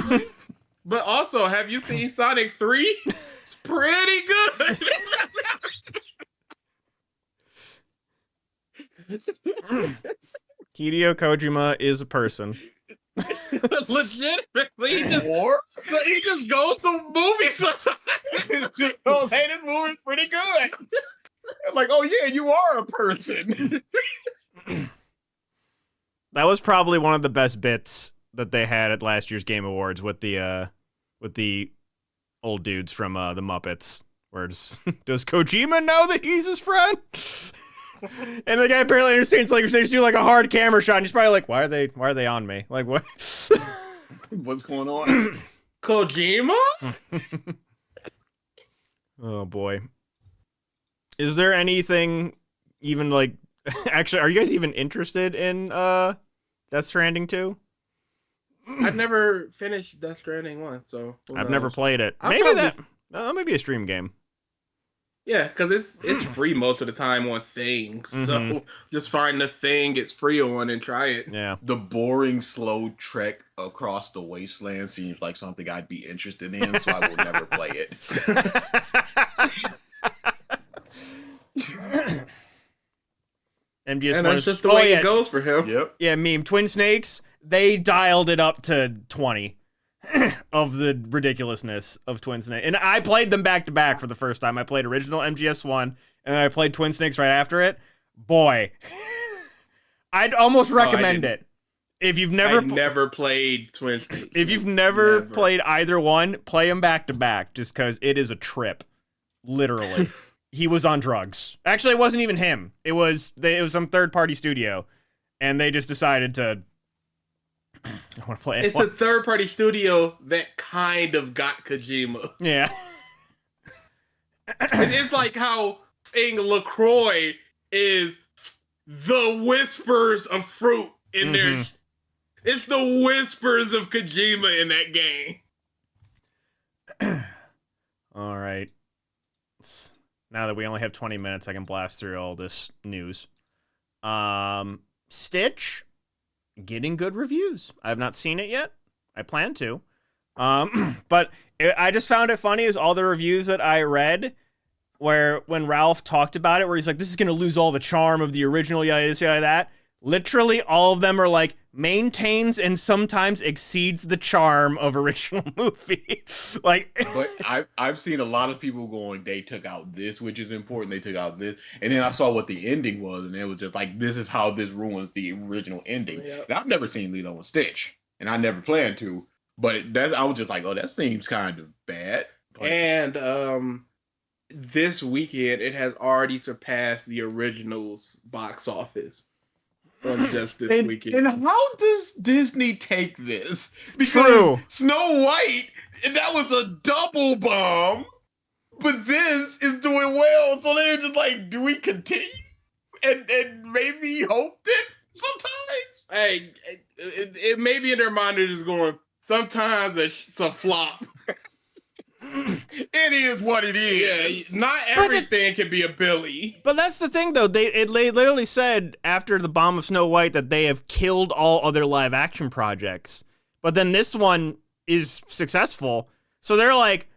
But also, have you seen Sonic 3? It's pretty good. Hideo Kojima is a person. Legitimately, Or he just goes to movies sometimes. oh, hey, this movie's pretty good. Like, oh yeah, you are a person. That was probably one of the best bits that they had at last year's Game Awards with the old dudes from the Muppets. Where does Kojima know that he's his friend? And the guy apparently understands, like, they just do like a hard camera shot, and he's probably like, why are they on me? Like, what? What's going on? Kojima? Oh boy. Is there anything even like actually, are you guys even interested in Death Stranding 2? I've never finished Death Stranding 1, so I've never played it. I'll Maybe probably- that maybe a stream game. Yeah, because it's free most of the time on things. So just find the thing it's free on and try it. Yeah. The boring, slow trek across the wasteland seems like something I'd be interested in, so I will never play it. MGS1 And that's just the way it goes for him. Yep. Yeah, meme. Twin Snakes, they dialed it up to 20 of the ridiculousness of Twin Snakes. And I played them back to back for the first time. I played original MGS1, and I played Twin Snakes right after it. Boy, I'd almost recommend it. If you've never played Twin Snakes. If you've never played either one, play them back to back, just because it is a trip. Literally. He was on drugs. Actually, it wasn't even him. It was some third-party studio, and they just decided to. I want to play it. It's a third-party studio that kind of got Kojima. Yeah. It's like how LaCroix is the whispers of fruit in there. It's the whispers of Kojima in that game. All right. Now that we only have 20 minutes, I can blast through all this news. Stitch, getting good reviews. I have not seen it yet. I plan to. But I just found it funny is all the reviews that I read where when Ralph talked about it, where he's like, this is going to lose all the charm of the original, yada, this, yada, that. Literally all of them are like, maintains and sometimes exceeds the charm of original movie. Like, but I've seen a lot of people going, they took out this, which is important. They took out this, and then I saw what the ending was, and it was just like, this is how this ruins the original ending. Yep. And I've never seen Lilo and Stitch, and I never planned to, but I was just like, oh, that seems kind of bad. But, And this weekend it has already surpassed the original's box office. On just this weekend. And how does Disney take this? Because True. Snow White, that was a double bomb, but this is doing well. So they're just like, do we continue? And maybe hope that sometimes? Hey, it may be in their mind they're just going, sometimes it's a flop. It is what it is. Yeah, not everything can be a Billy. but that's the thing, though. They literally said after the bomb of Snow White that they have killed all other live action projects. But then this one is successful. So they're like,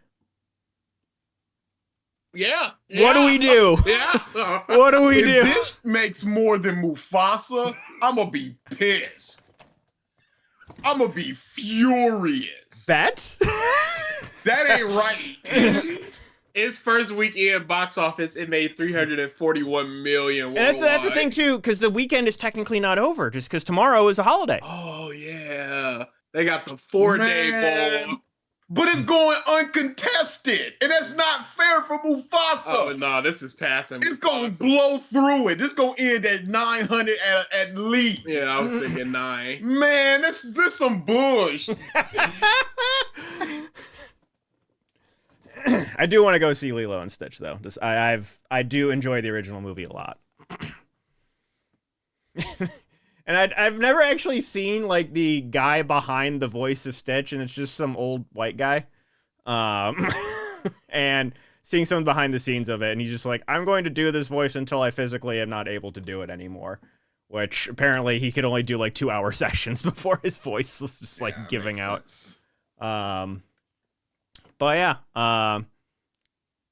Yeah. what do we do? Yeah. What do we If do? this makes more than Mufasa, I'm going to be pissed. I'm going to be furious. Bet? That ain't right. Its first weekend box office, it made $341 million. And that's the thing, too, because the weekend is technically not over, just because tomorrow is a holiday. Oh, yeah. They got the 4-day Man. bowl. But it's going uncontested, and that's not fair for Mufasa. Oh, no, this is passing. It's going to blow through it. This going to end at 900 at least. Yeah, I was thinking 9. Man, this some bush. I do want to go see Lilo and Stitch, though. Just I do enjoy the original movie a lot. And I've never actually seen like the guy behind the voice of Stitch, and it's just some old white guy. And seeing someone behind the scenes of it, and he's just like, I'm going to do this voice until I physically am not able to do it anymore. Which apparently he could only do like 2-hour sessions before his voice was just like giving out. Sense. But yeah,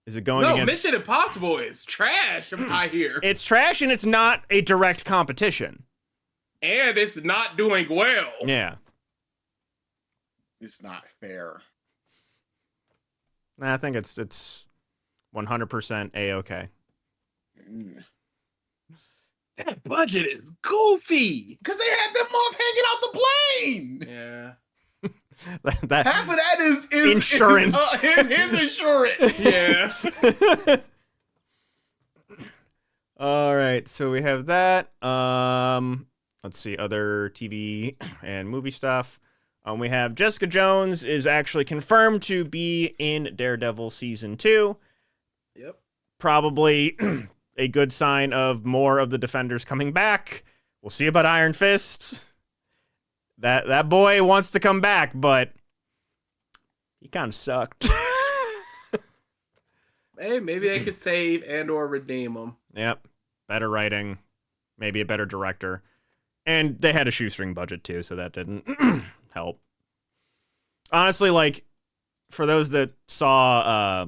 is it going No, against? Mission Impossible is trash, I hear. It's trash, and it's not a direct competition. and it's not doing well. Yeah. It's not fair. Nah, I think it's 100% A-okay. Mm. That budget is goofy. Because they had them off hanging out the plane. Yeah. that Half of that is Insurance. His insurance. Yeah. All right, so we have that. Let's see, other TV and movie stuff. We have Jessica Jones is actually confirmed to be in Daredevil season 2. Yep. Probably a good sign of more of the Defenders coming back. We'll see about Iron Fist. That boy wants to come back, but he kind of sucked. Hey, maybe they could save and or redeem him. Yep. Better writing, maybe a better director. And they had a shoestring budget too, so that didn't help. Honestly, like, for those that saw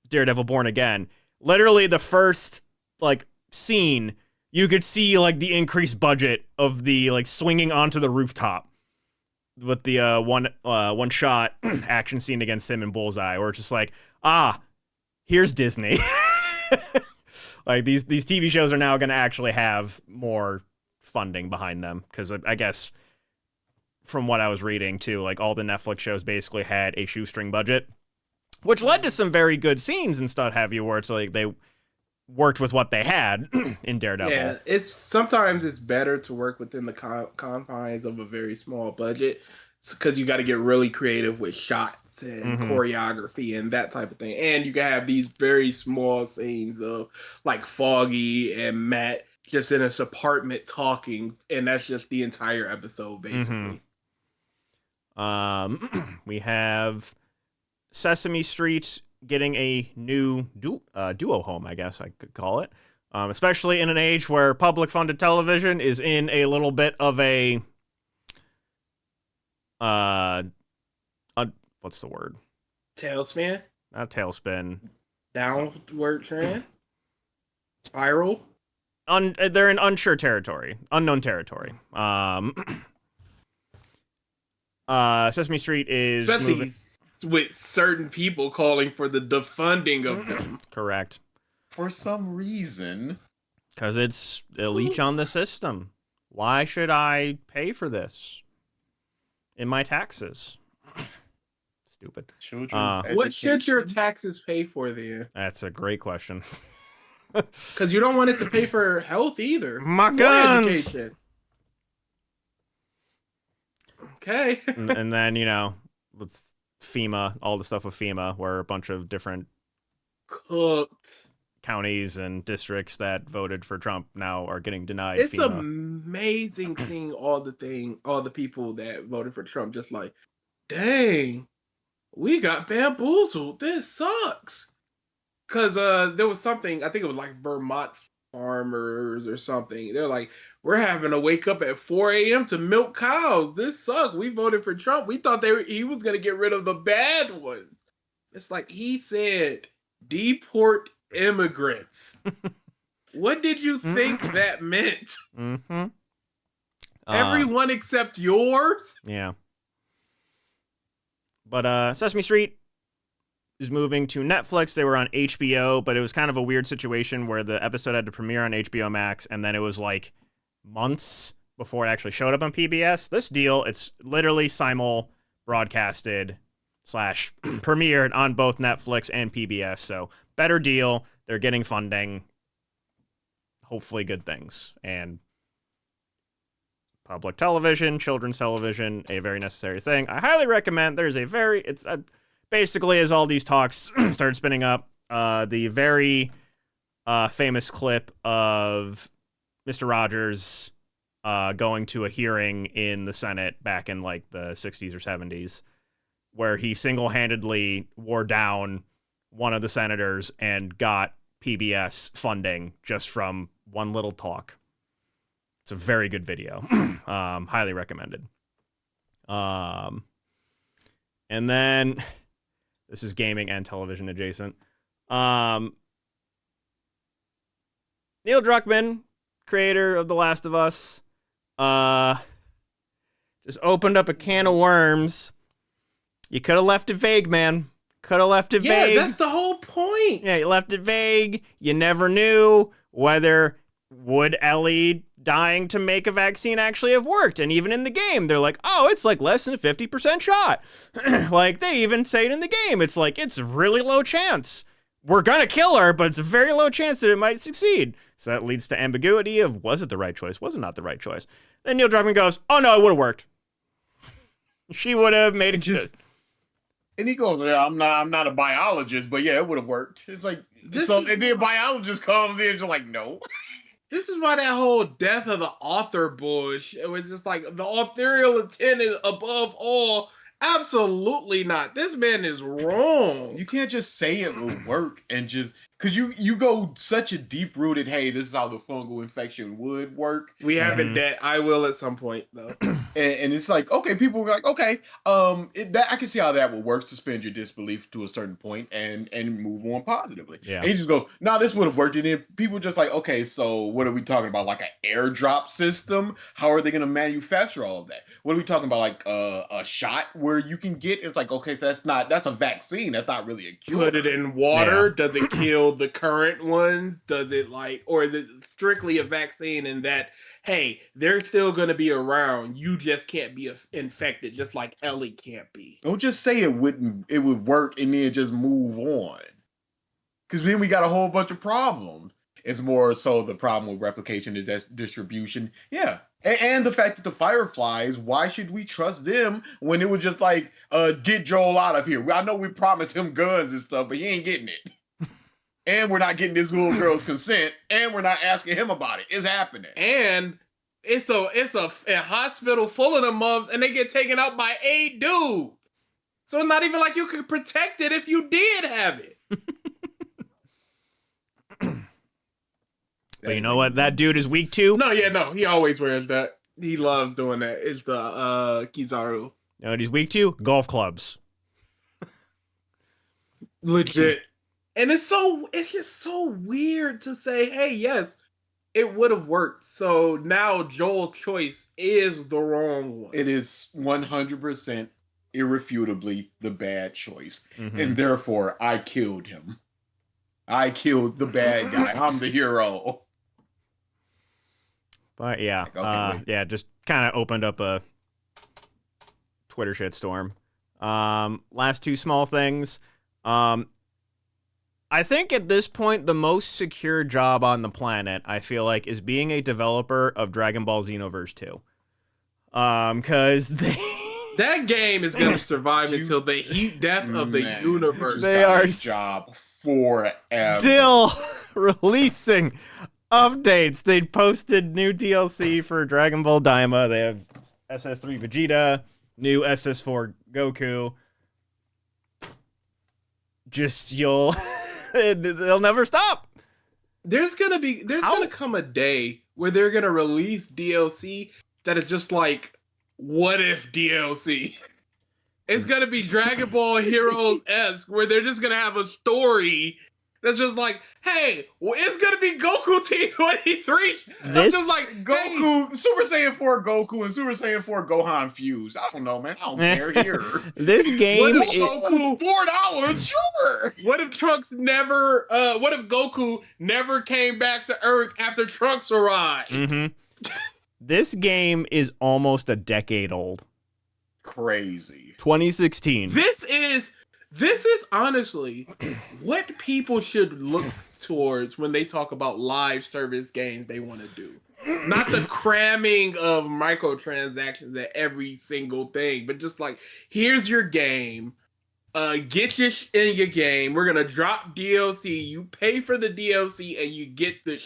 Daredevil Born Again, literally the first, like, scene, you could see, like, the increased budget of the, like, swinging onto the rooftop with the one shot action scene against him and Bullseye, where it's just like, here's Disney. Like, these TV shows are now going to actually have more funding behind them, because I guess from what I was reading too, like, all the Netflix shows basically had a shoestring budget, which led to some very good scenes and stuff have you, where it's like they worked with what they had in Daredevil. Yeah, sometimes it's better to work within the confines of a very small budget, because you got to get really creative with shots and choreography and that type of thing. And you can have these very small scenes of like Foggy and Matt just in this apartment talking, and that's just the entire episode basically. We have Sesame Street getting a new duo home, I guess I could call it. Especially in an age where public funded television is in a little bit of a what's the word? Tailspin? Not tailspin. Downward trend? Spiral? They're in unknown territory. Sesame Street is Especially moving. with certain people calling for the defunding of them. Correct. For some reason. Because it's a leech on the system. Why should I pay for this in my taxes? Stupid. What should your taxes pay for then? That's a great question. Because you don't want it to pay for health either. My More guns! education. Okay. and then, with FEMA, all the stuff with FEMA, where a bunch of different Cooked. counties and districts that voted for Trump now are getting denied It's FEMA. amazing seeing all the people that voted for Trump just like, dang, we got bamboozled. This sucks. Because there was something, I think it was like Vermont farmers or something. They're like, we're having to wake up at 4 a.m. to milk cows. This sucks. We voted for Trump. We thought he was going to get rid of the bad ones. It's like he said, deport immigrants. What did you think that meant? Everyone except yours? Yeah. But Sesame Street is moving to Netflix. They were on HBO, but it was kind of a weird situation where the episode had to premiere on HBO Max, and then it was like months before it actually showed up on PBS. This deal, it's literally simul broadcasted / premiered on both Netflix and PBS. So better deal. They're getting funding. Hopefully good things. And public television, children's television, a very necessary thing. I highly recommend. Basically, as all these talks started spinning up, the very famous clip of Mr. Rogers going to a hearing in the Senate back in like the 60s or 70s, where he single-handedly wore down one of the senators and got PBS funding just from one little talk. It's a very good video. Highly recommended. And then this is gaming and television adjacent. Neil Druckmann, creator of The Last of Us, just opened up a can of worms. You could have left it vague, man. Could have left it vague. Yeah, that's the whole point. Yeah, you left it vague. You never knew whether would Ellie dying to make a vaccine actually have worked. And even in the game, they're like, oh, it's like less than 50% shot. Like, they even say it in the game. It's like, it's a really low chance. We're going to kill her, but it's a very low chance that it might succeed. So that leads to ambiguity of, was it the right choice? Was it not the right choice? Then Neil Druckmann goes, oh, no, it would have worked. She would have made it just... And he goes, yeah, I'm not a biologist, but yeah, it would have worked. It's like, and then a biologist comes in and just like, no. This is why that whole death of the author bullshit, it was just like, the authorial intent is above all. Absolutely not. This man is wrong. You can't just say it will work and just, because you go such a deep-rooted, hey, this is how the fungal infection would work. We haven't that. I will at some point, though. And it's like, okay, people are like, okay, I can see how that will work, suspend your disbelief to a certain point and move on positively. Yeah. And you just go, no, this would have worked. And then people just like, okay, so what are we talking about? Like an airdrop system? How are they going to manufacture all of that? What are we talking about? Like a shot where you can get, it's like, okay, so that's a vaccine. That's not really a cure. Put it in water. Yeah. Does it kill the current ones? Does it or is it strictly a vaccine in that, hey, they're still going to be around. You just can't be infected, just like Ellie can't be. Don't just say it would work and then just move on. Because then we got a whole bunch of problems. It's more so the problem with replication is distribution. Yeah. And the fact that the Fireflies, why should we trust them when it was just like, get Joel out of here? I know we promised him guns and stuff, but he ain't getting it. And we're not getting this little girl's consent, and we're not asking him about it. It's happening. And it's a hospital full of them moms, and they get taken out by a dude. So it's not even like you could protect it if you did have it. But you know what? That dude is weak too. No, he always wears that. He loves doing that. It's the Kizaru. You know what he's weak to? Golf clubs. Legit. And it's just so weird to say, hey, yes, it would have worked. So now Joel's choice is the wrong one. It is 100% irrefutably the bad choice. Mm-hmm. And therefore, I killed him. I killed the bad guy. I'm the hero. But yeah, yeah, just kind of opened up a Twitter shitstorm. Last two small things. I think at this point, the most secure job on the planet, I feel like, is being a developer of Dragon Ball Xenoverse 2. Because that game is going to survive until the heat death of the universe. They are job forever. Still releasing updates. They posted new DLC for Dragon Ball Daima. They have SS3 Vegeta, new SS4 Goku. Just they'll never stop. There's gonna come a day where they're gonna release DLC that is just like, what if DLC? It's gonna be Dragon Ball Heroes-esque, where they're just gonna have a story that's just like, hey, well, it's gonna be Goku T23. This just like Goku, hey. Super Saiyan 4 Goku and Super Saiyan 4 Gohan fused. I don't know, man. I don't care here. This game is Goku $4. Sure. What if Goku never came back to Earth after Trunks arrived? Mm-hmm. This game is almost a decade old. Crazy. 2016. This is honestly what people should look towards when they talk about live service games they want to do. Not the cramming of microtransactions at every single thing, but just like, here's your game. Get in your game. We're gonna drop DLC. You pay for the DLC and you get the.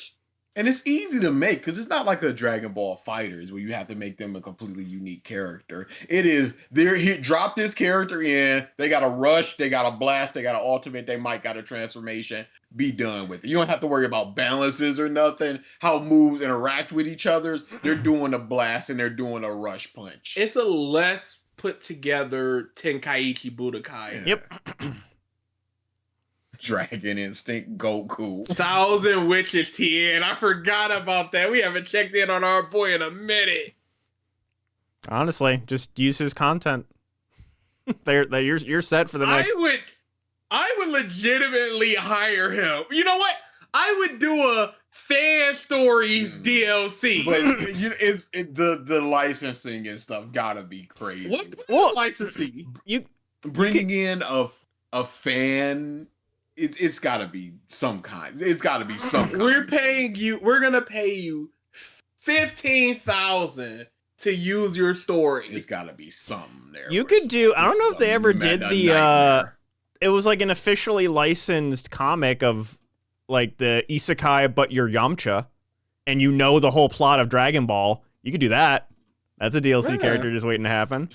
And it's easy to make because it's not like a Dragon Ball Fighters where you have to make them a completely unique character. It is, drop this character in, they got a rush, they got a blast, they got an ultimate, they might got a transformation, be done with it. You don't have to worry about balances or nothing, how moves interact with each other. They're doing a blast and they're doing a rush punch. It's a less put together Tenkaichi Budokai. Yep. Dragon Instinct Goku. 1,000 Witches TN. I forgot about that. We haven't checked in on our boy in a minute. Honestly, just use his content. You're set for the next. I would legitimately hire him. You know what? I would do a fan stories DLC. But the licensing and stuff gotta be crazy. What kind Well, of licensing? Bringing in a fan, it's gotta be some kind. It's gotta be some kind. We're gonna pay you 15,000 to use your story. It's gotta be something there. You could do. I don't know if they ever did the. Nightmare. It was like an officially licensed comic of like the isekai, but you're Yamcha, and you know the whole plot of Dragon Ball. You could do that. That's a DLC character just waiting to happen.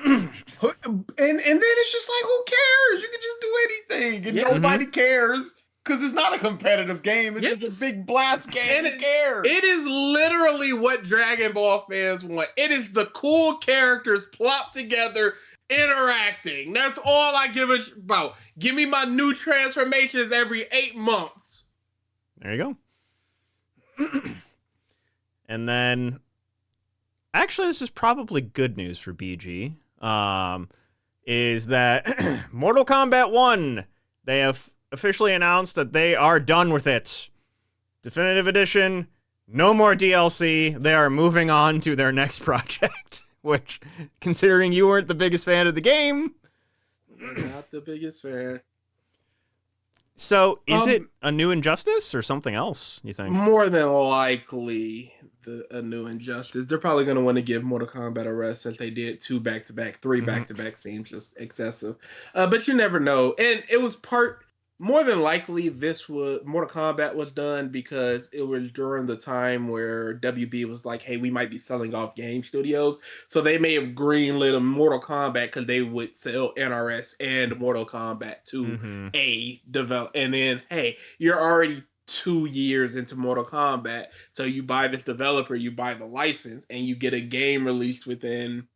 And then it's just like, who cares? You can just do anything, and nobody cares because it's not a competitive game. It's just a big blast game. Who cares? It is literally what Dragon Ball fans want. It is the cool characters plopped together, interacting. That's all I give a about. Give me my new transformations every 8 months. There you go. And then, actually, this is probably good news for BG. Is that Mortal Kombat 1, they have officially announced that they are done with it. Definitive edition, no more DLC. They are moving on to their next project, which, considering you weren't the biggest fan of the game... Not the biggest fan. So, is it a new Injustice or something else, you think? More than likely a new Injustice. They're probably going to want to give Mortal Kombat a rest since they did 2 back-to-back. 3 back-to-back seems just excessive. But you never know. And it was more than likely Mortal Kombat was done because it was during the time where WB was like, hey, we might be selling off game studios. So they may have greenlit a Mortal Kombat because they would sell NRS and Mortal Kombat to a develop. And then, hey, you're already 2 years into Mortal Kombat. So you buy this developer, you buy the license, and you get a game released within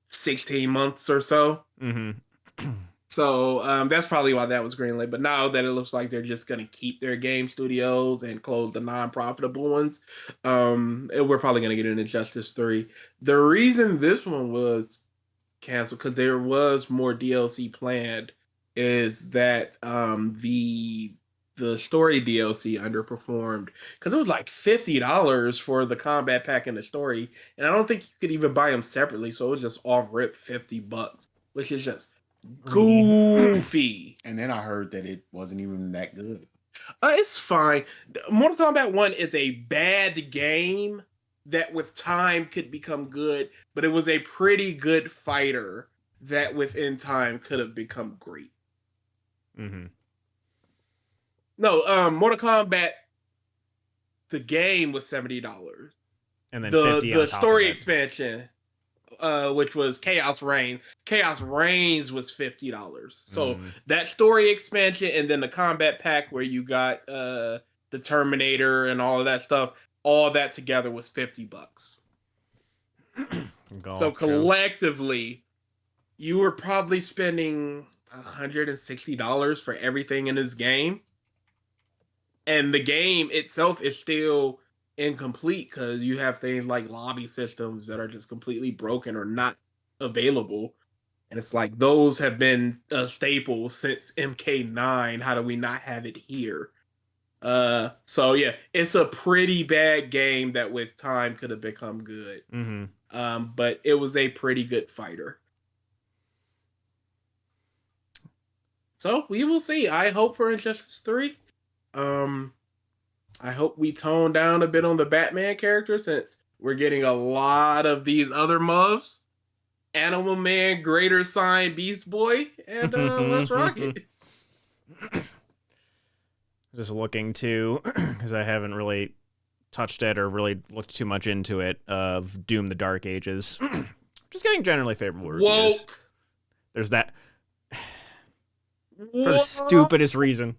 16 months or so. So that's probably why that was greenlit. But now that it looks like they're just going to keep their game studios and close the non-profitable ones, we're probably going to get an Injustice 3. The reason this one was canceled, because there was more DLC planned, is that the story DLC underperformed because it was like $50 for the combat pack and the story, and I don't think you could even buy them separately. So it was just off rip $50, which is just goofy. And then I heard that it wasn't even that good. It's fine. Mortal Kombat 1 is a bad game that with time could become good, but it was a pretty good fighter that within time could have become great. No, Mortal Kombat, the game was $70. And then the story expansion, which was Chaos Reigns. Chaos Reigns was $50. So that story expansion and then the combat pack where you got the Terminator and all of that stuff, all that together was $50. So collectively, you were probably spending $160 for everything in this game. And the game itself is still incomplete because you have things like lobby systems that are just completely broken or not available. And it's like, those have been a staple since MK9. How do we not have it here? So yeah, it's a pretty bad game that with time could have become good. But it was a pretty good fighter. So we will see. I hope for Injustice 3. I hope we tone down a bit on the Batman character since we're getting a lot of these other mobs. Animal Man, Greater Sign, Beast Boy, and let's rock it. Just looking to, because I haven't really touched it or really looked too much into it, of Doom the Dark Ages. Just getting generally favorable reviews. Woke. There's that. For the stupidest reason.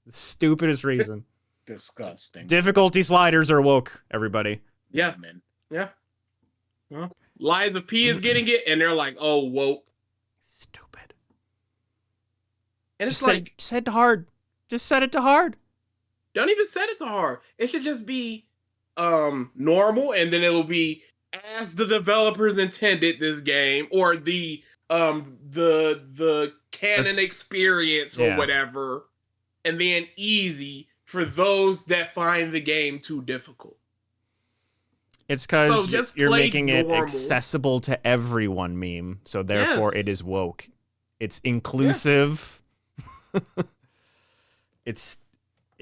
The stupidest reason. Disgusting. Difficulty sliders are woke, everybody. Yeah. Yeah. Well, Liza P is getting it, and they're like, oh, woke. Stupid. And it's just set it to hard. Just set it to hard. Don't even set it to hard. It should just be normal, and then it'll be as the developers intended this game, or the canon This- experience or yeah. whatever, and then easy for those that find the game too difficult. It's So because just you're play making it normal. accessible to everyone meme, so therefore Yes. it is woke. It's inclusive. It's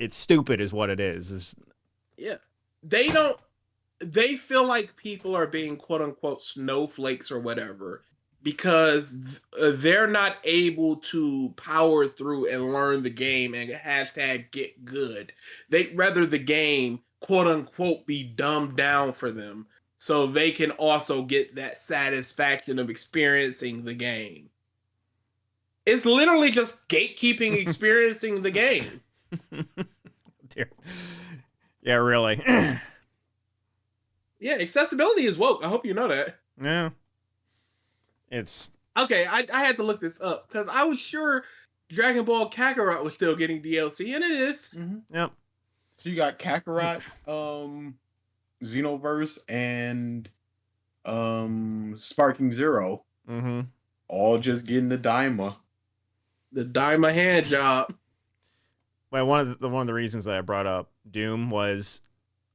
stupid is what it is. Yeah. They feel like people are being quote unquote snowflakes or whatever because they're not able to power through and learn the game and hashtag get good. They'd rather the game quote unquote be dumbed down for them so they can also get that satisfaction of experiencing the game. It's literally just gatekeeping experiencing the game. Dear. Yeah, really. Yeah, accessibility is woke. I hope you know that. Yeah. It's Okay, I had to look this up because I was sure Dragon Ball Kakarot was still getting DLC, and it is. yep. So you got Kakarot, Xenoverse, and Sparking Zero, Mm-hmm. all just getting the Daima. The Daima hand job. Well, one of the reasons that I brought up Doom was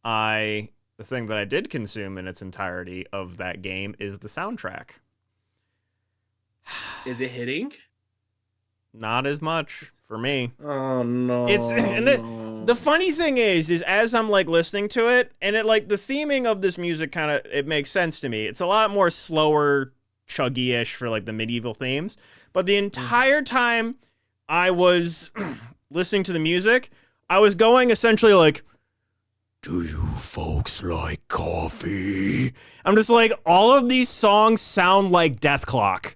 the thing that I did consume in its entirety of that game is the soundtrack. Is it hitting? Not as much for me. Oh no! And the funny thing is as I'm like listening to it, and it like the theming of this music kind of it makes sense to me. It's a lot more slower, chuggy-ish for like the medieval themes. But the entire time I was listening to the music, I was going essentially like, "Do you folks like coffee?" I'm just like, all of these songs sound like Death Clock,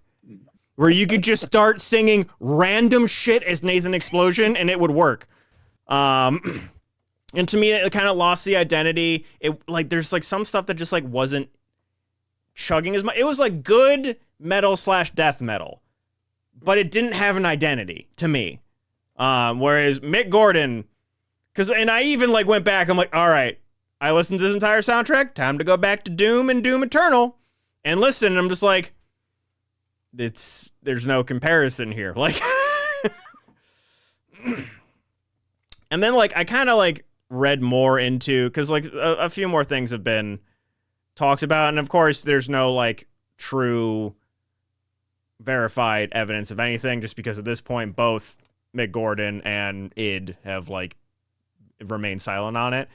where you could just start singing random shit as Nathan Explosion and it would work. And to me, it kind of lost the identity. It like there's like some stuff that just like wasn't chugging as much. It was like good metal / death metal, but it didn't have an identity to me. Whereas Mick Gordon, and I even like went back. I'm like, all right, I listened to this entire soundtrack. Time to go back to Doom and Doom Eternal and listen. And I'm just like, there's no comparison here. Like, and then like I kind of like read more into because like a few more things have been talked about, and of course there's no like true verified evidence of anything, just because at this point both Mick Gordon and id have like remained silent on it.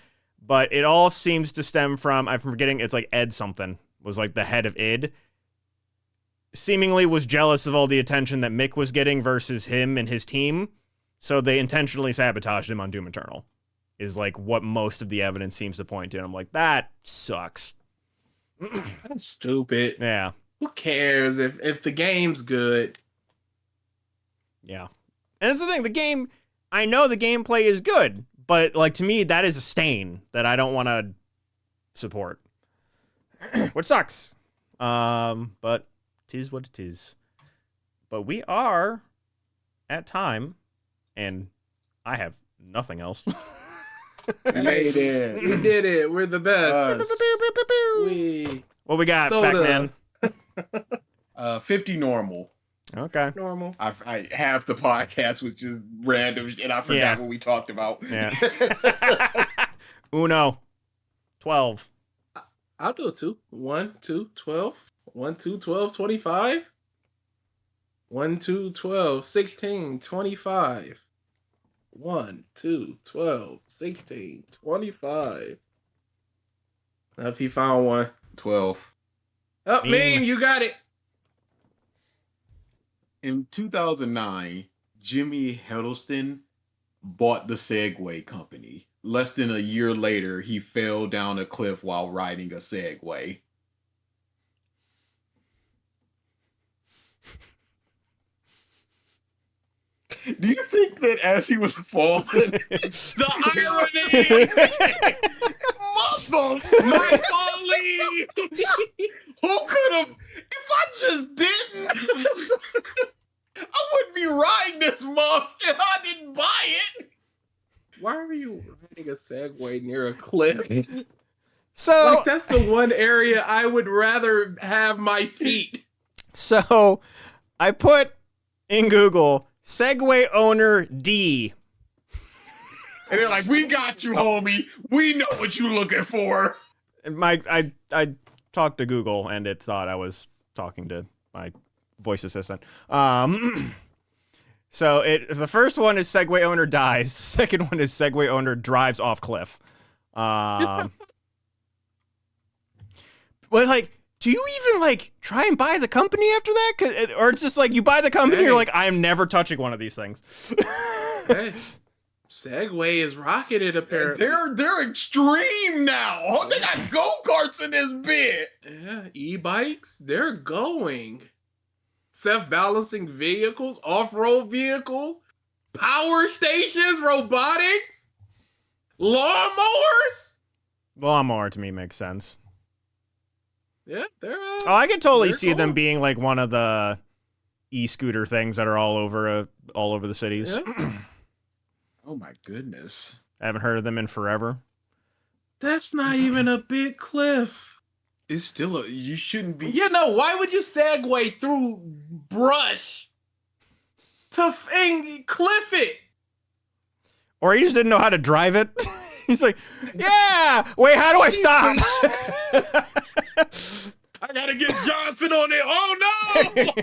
But it all seems to stem from, I'm forgetting, it's like Ed something was like the head of id, seemingly was jealous of all the attention that Mick was getting versus him and his team, so they intentionally sabotaged him on Doom Eternal, is like what most of the evidence seems to point to. And I'm like, that sucks. That's stupid. Yeah. Who cares if the game's good? Yeah. And that's the thing, the game, I know the gameplay is good, but like to me, that is a stain that I don't want to support. Which sucks. But tis what it is. But we are at time, and I have nothing else. We made it. We did it. We're the best. Us. What we got, Soda. Fat Man? 50 normal. Okay. Normal. I have the podcast, which is random, and I forgot Yeah. what we talked about. Yeah. Uno. 12. I'll do it too. 1, 2, 12. 1, 2, 12, 25. 1, 2, 12, 16, 25. 1, 2, 12, 16, 25. If he found one. 12. Oh, meme, you got it. In 2009, Jimmy Hiddleston bought the Segway company. Less than a year later, he fell down a cliff while riding a Segway. Do you think that as he was falling, The irony! My folly! who could have? If I just didn't, I wouldn't be riding this muff if I didn't buy it. Why are you riding a Segway near a cliff? So Like, that's the one area I would rather have my feet. So I put in Google Segway owner D. And they're like, we got you, homie. We know what you looking for. And I talked to Google and it thought I was talking to my voice assistant. So the first one is Segway owner dies. Second one is Segway owner drives off cliff. But like, do you even like try and buy the company after that? Or it's just like you buy the company, you're like, I am never touching one of these things. Hey, Segway is rocketed apparently. They're extreme now. Oh, they got go-karts in this bit. Yeah, e-bikes, they're going. Self-balancing vehicles, off-road vehicles, power stations, robotics, lawnmowers. Lawnmower to me makes sense. Yeah, they're. Oh, I could totally they're see cool. them being like one of the e-scooter things that are all over the cities. Yeah. Oh my goodness. I haven't heard of them in forever. That's not even a big cliff. It's still you shouldn't be. You know, why would you segue through brush to cliff it? Or he just didn't know how to drive it. He's like, yeah, wait, how do I stop? I gotta get Johnson on it. Oh no!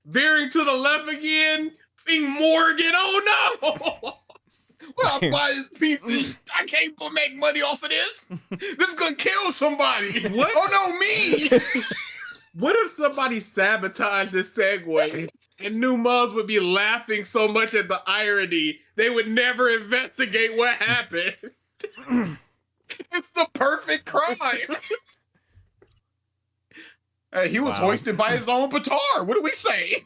Veering to the left again. Morgan. Oh no! Well, I buy this piece of I can't make money off of this. This is gonna kill somebody. What? Oh no, me! What if somebody sabotaged this segue and New Muzz would be laughing so much at the irony they would never investigate what happened? It's the perfect crime. Hey, he was hoisted by his own petard. What do we say?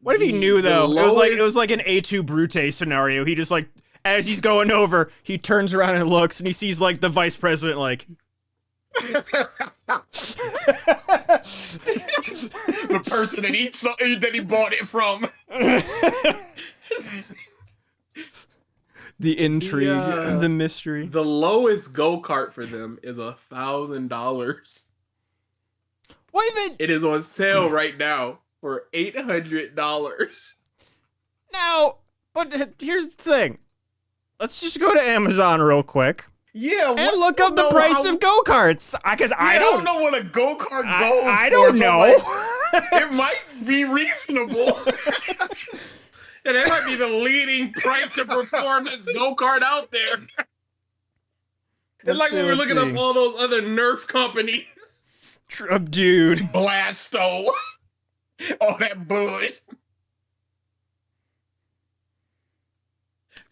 What if he knew though? It was like an A2 Brute scenario. He just like as he's going over, he turns around and looks and he sees like the vice president like the person that he bought it from. The intrigue, the mystery. The lowest go-kart for them is $1,000. What even? It is on sale right now for $800. Now, but here's the thing. Let's just go to Amazon real quick. Yeah, And look up the price of go-karts. Because I don't know what a go-kart goes I for, don't but, know. like, it might be reasonable. And that might be the leading price to performance go-kart out there. It's like when we were looking up all those other Nerf companies. Dude. Blasto. All that bush.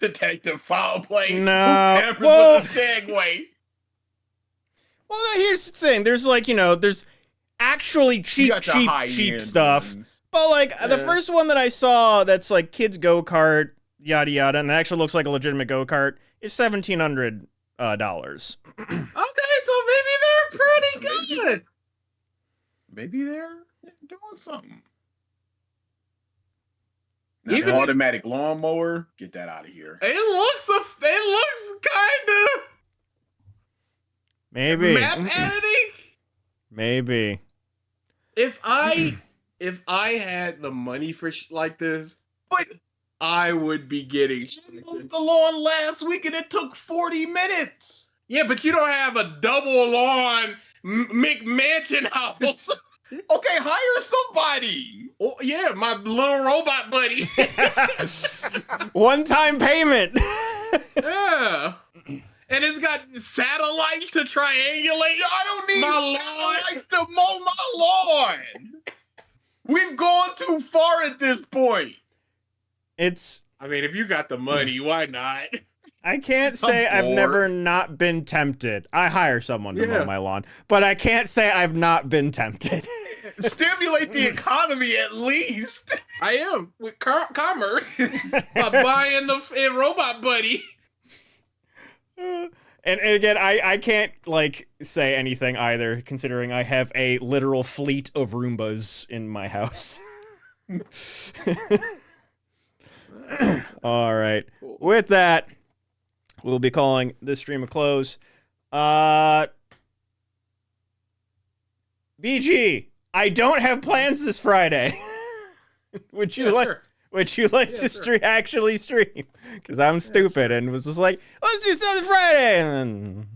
Detective Foul Play. No. Who tampers with a Segway? Well, here's the thing. There's like, there's actually cheap stuff. Ones. But like the first one that I saw that's like kids go-kart, yada yada, and it actually looks like a legitimate go-kart is $1,700. Okay, so maybe they're pretty good. Maybe they're doing something. Now, Even the automatic lawnmower, get that out of here. It looks kind of Maybe. map editing. Maybe. If I had the money for like this, But I would be getting. I mowed the lawn last week and it took 40 minutes. Yeah, but you don't have a double lawn McMansion house. Okay, hire somebody. Oh yeah, my little robot buddy. One-time payment. Yeah. And it's got satellites to triangulate. I don't need My satellites to mow my lawn. We've gone too far at this point. I mean, if you got the money, why not? I can't say I've bored. never not been tempted. I hire someone to mow my lawn, but I can't say I've not been tempted. Stimulate the economy at least. I am with commerce by buying the robot buddy. And again, I can't like say anything either, considering I have a literal fleet of Roombas in my house. All right. With that, we'll be calling this stream a close. BG, I don't have plans this Friday. Would you like to actually stream? Because I'm stupid and was just like, let's do something Friday. And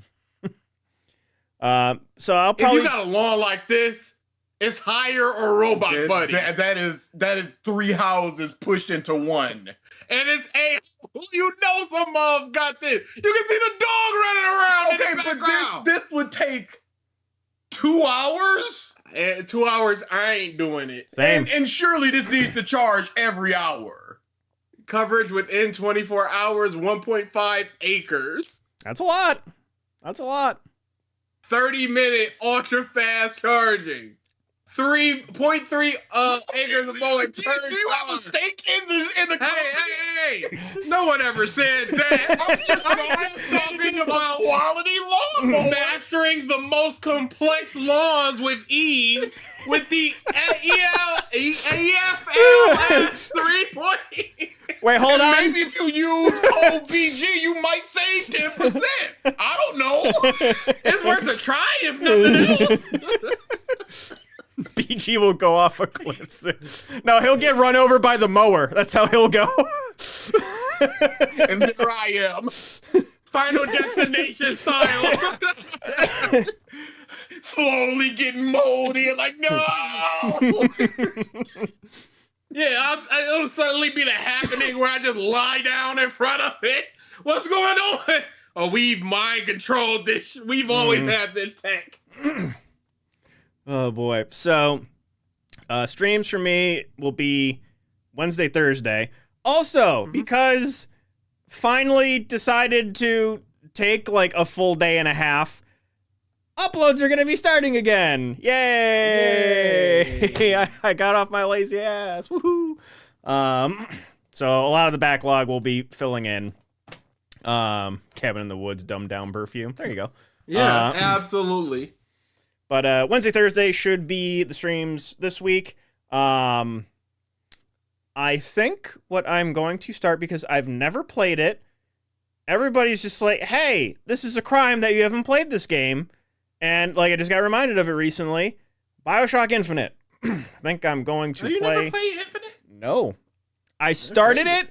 then, so I'll probably. If you got a lawn like this, it's hire or robot buddy. That is 3 houses pushed into one. And it's some of got this. You can see the dog running around in the background. This would take 2 hours? 2 hours, I ain't doing it. Same. And surely this needs to charge every hour. Coverage within 24 hours, 1.5 acres. That's a lot. 30-minute ultra-fast charging. 3.3 acres of mowing. Do you have a stake in the company? Hey. No one ever said that. I'm just talking about quality lawn. mastering the most complex lawns with ease with the EFLS 3.0. Wait, hold on. Maybe if you use OBG, you might save 10%. I don't know. It's worth a try if nothing else. BG will go off a cliff soon. No, he'll get run over by the mower. That's how he'll go. And there I am. Final destination style. Slowly getting moldy and like, no. Yeah, it'll suddenly be the happening where I just lie down in front of it. What's going on? Oh, we've mind controlled this. We've always had this tech. Oh boy. So, streams for me will be Wednesday, Thursday. Also, because finally decided to take like a full day and a half, uploads are going to be starting again. Yay! I got off my lazy ass. Woohoo! So a lot of the backlog will be filling in. Cabin in the Woods, Dumbed Down Perfume. There you go. Yeah, absolutely. But Wednesday, Thursday should be the streams this week. I think what I'm going to start, because I've never played it, everybody's just like, hey, this is a crime that you haven't played this game. And like I just got reminded of it recently. BioShock Infinite. I think I'm going to play. You never played Infinite? No. I started it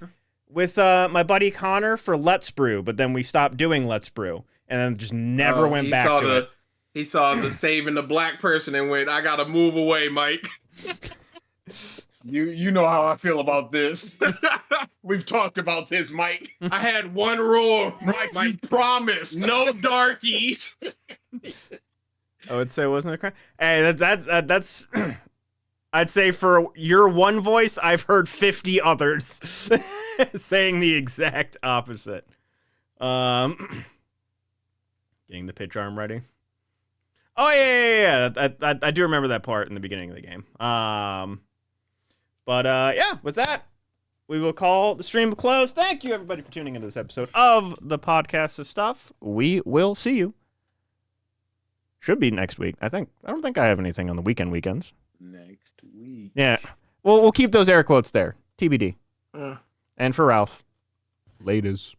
with my buddy Connor for Let's Brew, but then we stopped doing Let's Brew. And then just never went back to it. He saw the saving the black person and went, I gotta move away, Mike. You know how I feel about this. We've talked about this, Mike. I had one rule, Mike. Mike. You promised. No darkies. I would say it wasn't a crime. Hey, that's I'd say for your one voice, I've heard 50 others saying the exact opposite. Getting the pitch arm ready. Oh yeah. I do remember that part in the beginning of the game. But yeah, with that, we will call the stream closed. Thank you everybody for tuning into this episode of the Podcast of Stuff. We will see you. Should be next week, I think. I don't think I have anything on the weekends. Next week. Yeah. We'll keep those air quotes there. TBD. And for Ralph, laters.